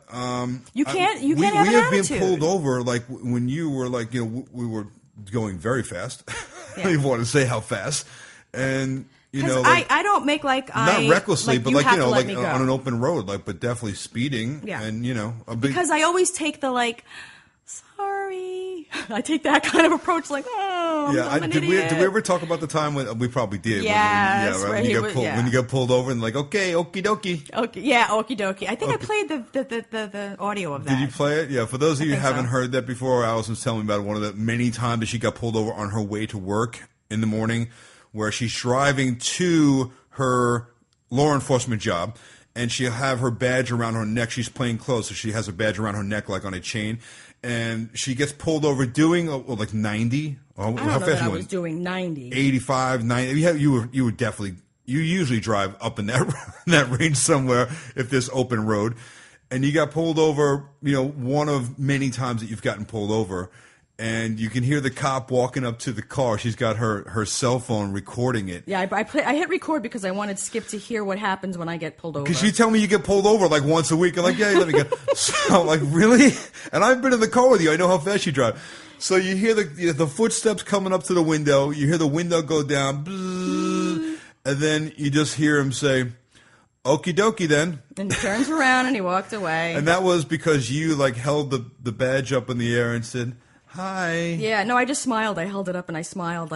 you can't have we an have attitude. been pulled over when you were we were going very fast. I don't even want to say how fast, and. I don't make not recklessly, but on an open road, but definitely speeding, and because I always take the sorry, I take that kind of approach, I'm an did idiot. Did we ever talk about the time when we probably did? Yes, when you get pulled over and okay, okie dokie. Okay, yeah, okie dokie. I think I played the audio of that. Did you play it? Yeah. For those of you who haven't heard that before, Alison's telling me about one of the many times that she got pulled over on her way to work in the morning, where she's driving to her law enforcement job, and she'll have her badge around her neck. She's plain clothes, so she has her badge around her neck on a chain, and she gets pulled over doing 90. I don't know that I was doing 90. 85, 90. You were definitely. You usually drive up in that range somewhere if there's open road, and you got pulled over. One of many times that you've gotten pulled over. And you can hear the cop walking up to the car. She's got her cell phone recording it. Yeah, I hit record because I wanted Skip to hear what happens when I get pulled over. Because you tell me you get pulled over once a week. I'm yeah, let me go. So I'm really? And I've been in the car with you. I know how fast you drive. So you hear the footsteps coming up to the window. You hear the window go down. And then you just hear him say, okie dokie then. And he turns around and he walked away. And that was because you held the badge up in the air and said, hi. Yeah, no, I just smiled. I held it up and I smiled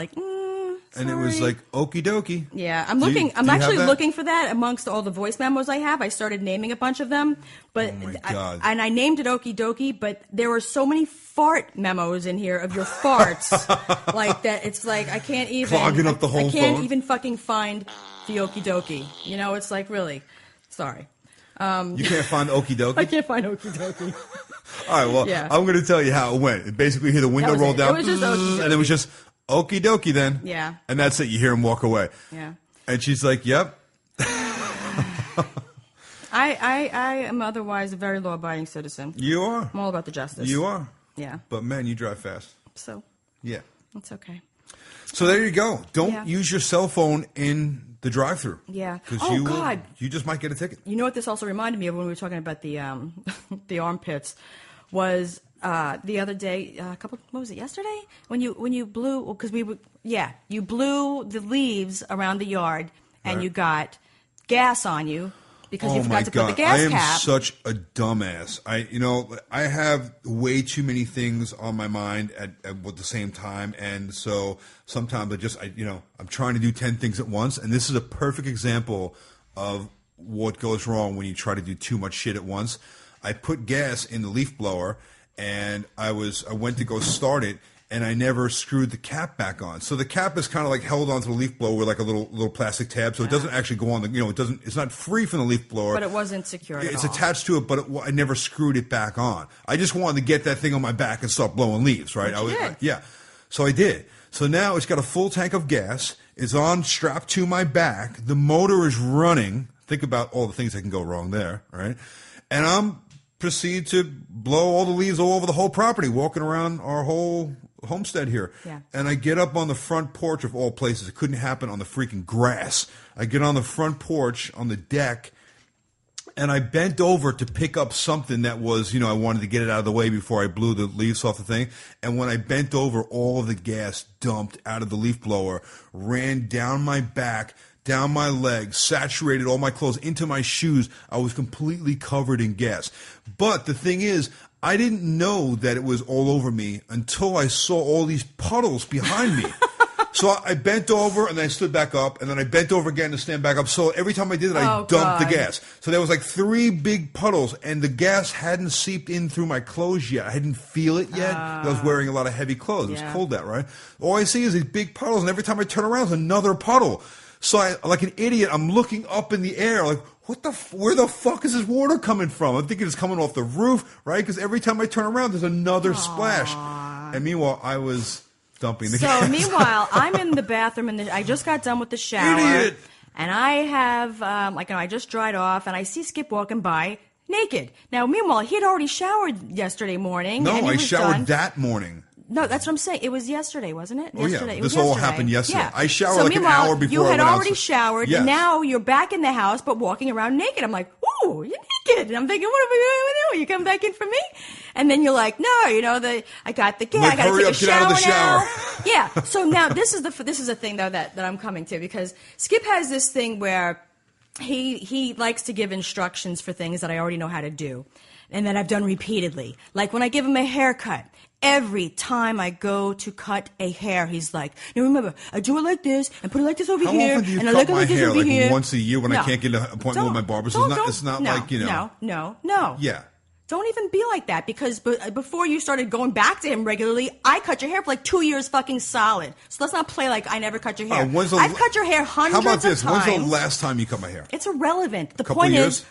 And it was like, okie dokie. Yeah, I'm actually looking for that amongst all the voice memos I have. I started naming a bunch of them, but oh my God. I named it okie dokie, but there were so many fart memos in here of your farts, like that. It's like I can't even clogging up the whole I can't phone. even fucking find the okie dokie. You know, it's like really sorry. You can't find okie dokie? I can't find okie dokie. All right, well, Yeah. I'm going to tell you how it went. It basically hit the window roll down, It was just okie dokie. and it was just okie dokie then. Yeah. And that's it. You hear him walk away. Yeah. And she's like, yep. I am otherwise a very law-abiding citizen. You are. I'm all about the justice. You are. Yeah. But, man, you drive fast. So. Yeah. It's okay. So there you go. Don't use your cell phone in the drive-thru. Yeah. Because you just might get a ticket. You know what this also reminded me of when we were talking about the the armpits was the other day, what was it, yesterday? When you blew, because you blew the leaves around the yard and you got gas on you because you forgot to put the gas cap. I am such a dumbass. I have way too many things on my mind at the same time, and so sometimes I'm trying to do 10 things at once, and this is a perfect example of what goes wrong when you try to do too much shit at once. I put gas in the leaf blower, and I went to go start it, and I never screwed the cap back on. So the cap is kind of like held onto the leaf blower with like a little plastic tab, so it doesn't actually go on it's not free from the leaf blower. But it wasn't secure at all. It's attached to it, but I never screwed it back on. I just wanted to get that thing on my back and start blowing leaves, right? Yeah. So I did. So now it's got a full tank of gas. It's strapped to my back. The motor is running. Think about all the things that can go wrong there, right? And I'm proceed to blow all the leaves all over the whole property, walking around our whole homestead here. Yeah. And I get up on the front porch of all places. It couldn't happen on the freaking grass. I get on the front porch on the deck, and I bent over to pick up something that was, I wanted to get it out of the way before I blew the leaves off the thing. And when I bent over, all of the gas dumped out of the leaf blower, ran down my back, down my legs, saturated all my clothes, into my shoes. I was completely covered in gas. But the thing is, I didn't know that it was all over me until I saw all these puddles behind me. So I bent over, and then I stood back up, and then I bent over again to stand back up. So every time I did it, I dumped the gas. So there was like 3 big puddles, and the gas hadn't seeped in through my clothes yet. I didn't feel it yet. I was wearing a lot of heavy clothes. It was cold out, right? All I see is these big puddles, and every time I turn around, there's another puddle. So like an idiot, I'm looking up in the air, like, where the fuck is this water coming from? I'm thinking it's coming off the roof, right? Because every time I turn around, there's another splash. And meanwhile, I was dumping the gas. So meanwhile, I'm in the bathroom, and I just got done with the shower. Idiot! And I have, I just dried off, and I see Skip walking by naked. Now, meanwhile, he had already showered yesterday morning. No, and he I was showered done. that morning. No, that's what I'm saying. It was yesterday, wasn't it? Oh, yesterday. yeah. It was This all yesterday. happened yesterday. Yeah. I showered so like an hour before you I had went already outside. showered, Yes. and now you're back in the house, but walking around naked. I'm like, ooh, you're naked. And I'm thinking, what are we doing? You come back in for me? And then you're like, no, I got the gas. Like, I got to hurry take up, a get out of the shower. now. Yeah. So now this is a thing, though, that I'm coming to, because Skip has this thing where he likes to give instructions for things that I already know how to do and that I've done repeatedly. Like when I give him a haircut. Every time I go to cut a hair, he's like, now remember, I do it like this and put it like this over here. How often do you and cut I like my it hair? over Like here. once a year when I can't get an appointment with my barber? So it's not like, No. Yeah. Don't even be like that, because before you started going back to him regularly, I cut your hair for like 2 years fucking solid. So let's not play like I never cut your hair. I've cut your hair hundreds of times. How about this? When's the last time you cut my hair? It's irrelevant. The Couple point years? is,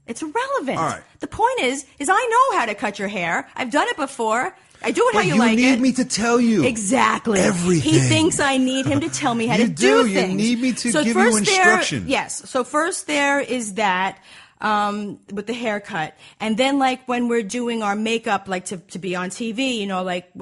it's irrelevant. All right. The point is I know how to cut your hair. I've done it before. I do it how you like it. You need me to tell you. Exactly. Everything. He thinks I need him to tell me how to do things. You need me to give you instruction. Yes. So first there is that with the haircut. And then like when we're doing our makeup, like to be on TV, like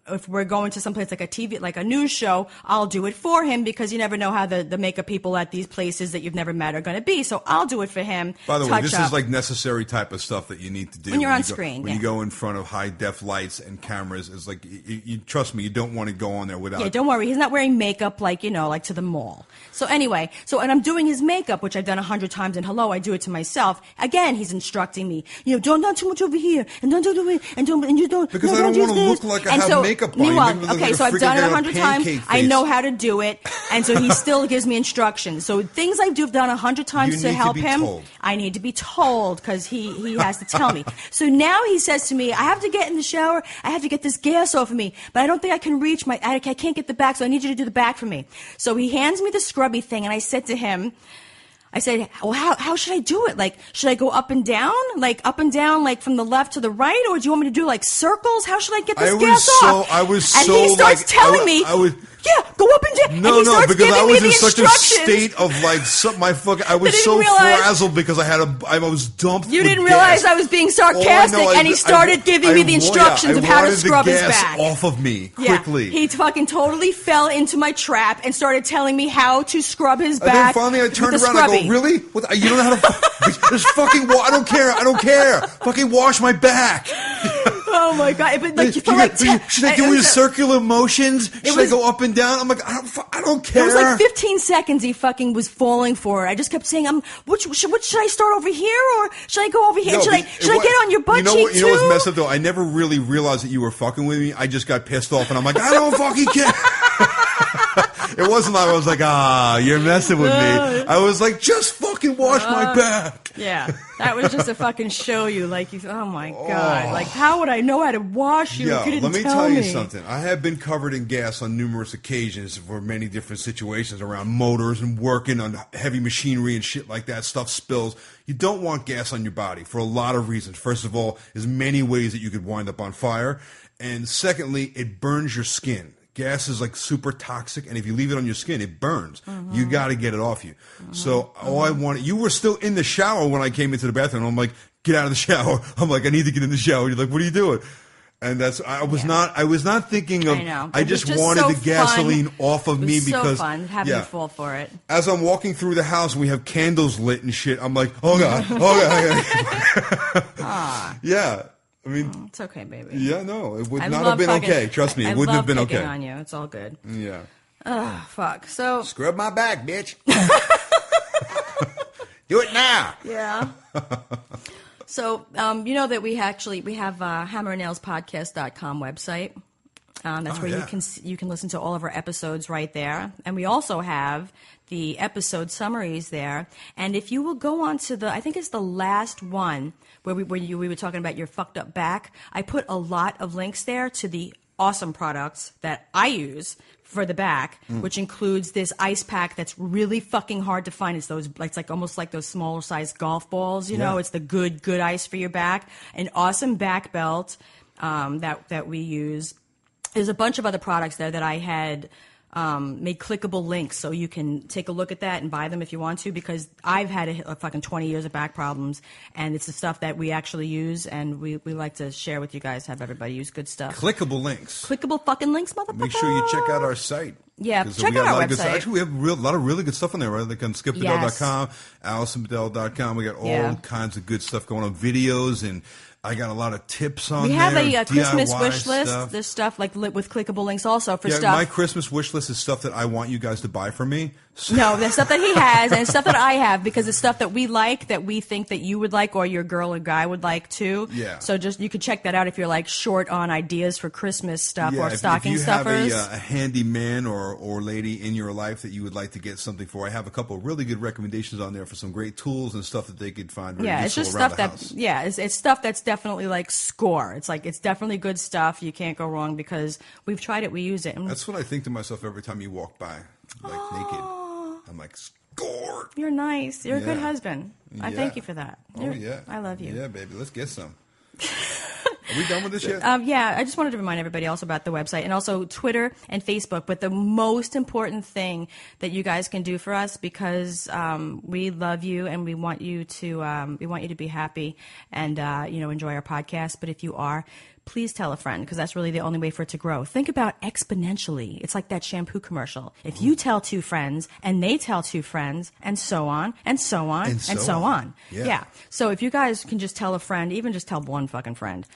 if we're going to someplace like a TV, like a news show, I'll do it for him, because you never know how the makeup people at these places that you've never met are going to be. So I'll do it for him. By the way, this is like necessary type of stuff that you need to do when you're on screen. When you go in front of high def lights and cameras, it's like you trust me, you don't want to go on there without. Yeah, don't worry. He's not wearing makeup like to the mall. So anyway, and I'm doing his makeup, which I've done 100 times, and hello, I do it to myself. yourself. Again, he's instructing me. Don't too much over here, and don't do it, and you don't. Because no, I don't want to look like I have makeup on. Meanwhile, okay, so I've done it 100 times. I know how to do it, and so he still gives me instructions. So things I've done 100 times to help him, I need to be told because he has to tell me. So now he says to me, I have to get in the shower. I have to get this gas off of me, but I don't think I can reach I can't get the back, so I need you to do the back for me. So he hands me the scrubby thing, and I said to him, well, how should I do it? Like, should I go up and down? Like, from the left to the right? Or do you want me to do, like, circles? How should I get this gas off? And he starts telling me, go up and down. No, because I was in such a state of, like, I was so frazzled because I was dumped. You didn't realize I was being sarcastic, and he started giving me the instructions of how to scrub his back. Off of me, quickly. He fucking totally fell into my trap and started telling me how to scrub his back. And then finally I turned around and I go, really? You don't know how to... Just fucking... I don't care. Fucking wash my back. Oh my God! But like, should I do circular motions? Should I go up and down? I'm like, I don't care. It was like 15 seconds. He fucking was falling for it. I just kept saying, "What should I start over here, or should I go over here? Should I get on your butt cheek too?" You know what's messed up though? I never really realized that you were fucking with me. I just got pissed off, and I'm like, I don't fucking care. It wasn't like I was like, you're messing with me. I was like, just fucking wash my back. Yeah, that was just to fucking show you, like, oh my God, like, how would I know how to wash you if you didn't tell me? Let me tell you something. I have been covered in gas on numerous occasions for many different situations around motors and working on heavy machinery and shit like that. Stuff spills. You don't want gas on your body for a lot of reasons. First of all, there's many ways that you could wind up on fire. And secondly, it burns your skin. Gas is like super toxic, and if you leave it on your skin, it burns. Mm-hmm. You got to get it off you. Mm-hmm. So all I wanted, you were still in the shower when I came into the bathroom. I'm like, get out of the shower. I'm like, I need to get in the shower. You're like, what are you doing? And I was not thinking of. I just wanted the gasoline off of me because so fun having you fall for it. As I'm walking through the house, and we have candles lit and shit. I'm like, oh God. Yeah. I mean, it's okay, baby. Yeah, no, it would not have been okay. Trust me, it wouldn't have been okay. On you, it's all good. Yeah. Oh, fuck. So scrub my back, bitch. Do it now. Yeah. So, you know that we have hammerandnailspodcast.com website. That's where you can listen to all of our episodes right there, and we also have the episode summaries there. And if you will go on to I think it's the last one where we were talking about your fucked up back. I put a lot of links there to the awesome products that I use for the back, which includes this ice pack that's really fucking hard to find. It's like almost like those smaller sized golf balls, you know. It's the good ice for your back. An awesome back belt that we use. There's a bunch of other products there that I had made clickable links, so you can take a look at that and buy them if you want to, because I've had a fucking 20 years of back problems, and it's the stuff that we actually use, and we like to share with you guys, have everybody use good stuff. Clickable links. Clickable fucking links, motherfucker. Make sure you check out our site. Yeah, check out our website. Actually, we have a lot of really good stuff on there, right? Like on skipbedell.com, AlisonBedell.com. We got all kinds of good stuff going on, videos, and I got a lot of tips on there. We have a Christmas DIY wish list. Stuff. There's stuff like with clickable links also for stuff. My Christmas wish list is stuff that I want you guys to buy for me. So. No, there's stuff that he has and stuff that I have, because it's stuff that we like, that we think that you would like, or your girl or guy would like too. Yeah. So you could check that out if you're like short on ideas for Christmas stuff or stocking stuffers. If you have a handy man or lady in your life that you would like to get something for, I have a couple of really good recommendations on there for some great tools and stuff that they could find. Really it's just stuff it's stuff that's definitely like score. It's definitely good stuff. You can't go wrong because we've tried it, we use it. That's what I think to myself every time you walk by, like naked. I'm like, score. You're nice. You're a good husband. I thank you for that. I love you. Yeah, baby. Let's get some. Are we done with this yet? Yeah, I just wanted to remind everybody also about the website and also Twitter and Facebook. But the most important thing that you guys can do for us, because we love you and we want you to be happy and enjoy our podcast. But if you are, please tell a friend, because that's really the only way for it to grow. Think about exponentially. It's like that shampoo commercial. If you tell 2 friends and they tell 2 friends, and so on and so on and so on. Yeah. So if you guys can just tell a friend, even just tell one fucking friend.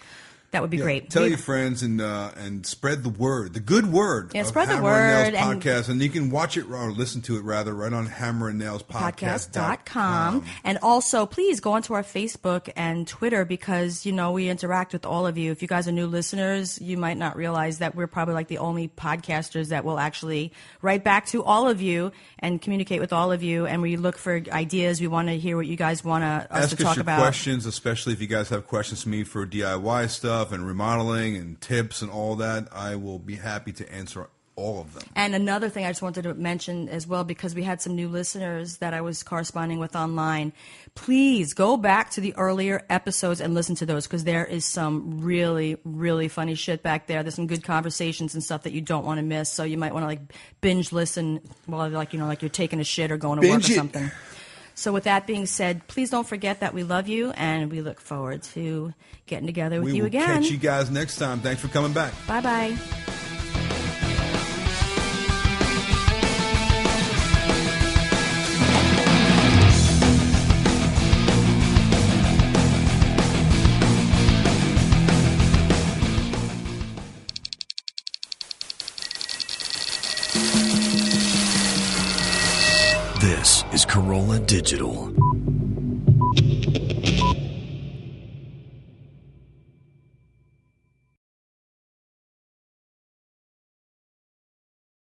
That would be great. Tell your friends and spread the word, the good word. Yeah, of spread the Hammer word. And Nails podcast, and you can watch it or listen to it rather right on hammerandnailspodcast.com. And also, please go onto our Facebook and Twitter because we interact with all of you. If you guys are new listeners, you might not realize that we're probably like the only podcasters that will actually write back to all of you and communicate with all of you. And we look for ideas. We want to hear what you guys want us to talk about. Ask us your questions, especially if you guys have questions for me for DIY stuff and remodeling and tips and all that. I will be happy to answer all of them. And another thing I just wanted to mention as well, because we had some new listeners that I was corresponding with online. Please go back to the earlier episodes and listen to those, because there is some really, really funny shit back there. There's some good conversations and stuff that you don't want to miss. So you might want to binge listen while like you're taking a shit or going to work or something. So with that being said, please don't forget that we love you, and we look forward to getting together with you again. We will catch you guys next time. Thanks for coming back. Bye-bye. This is Carolla Digital.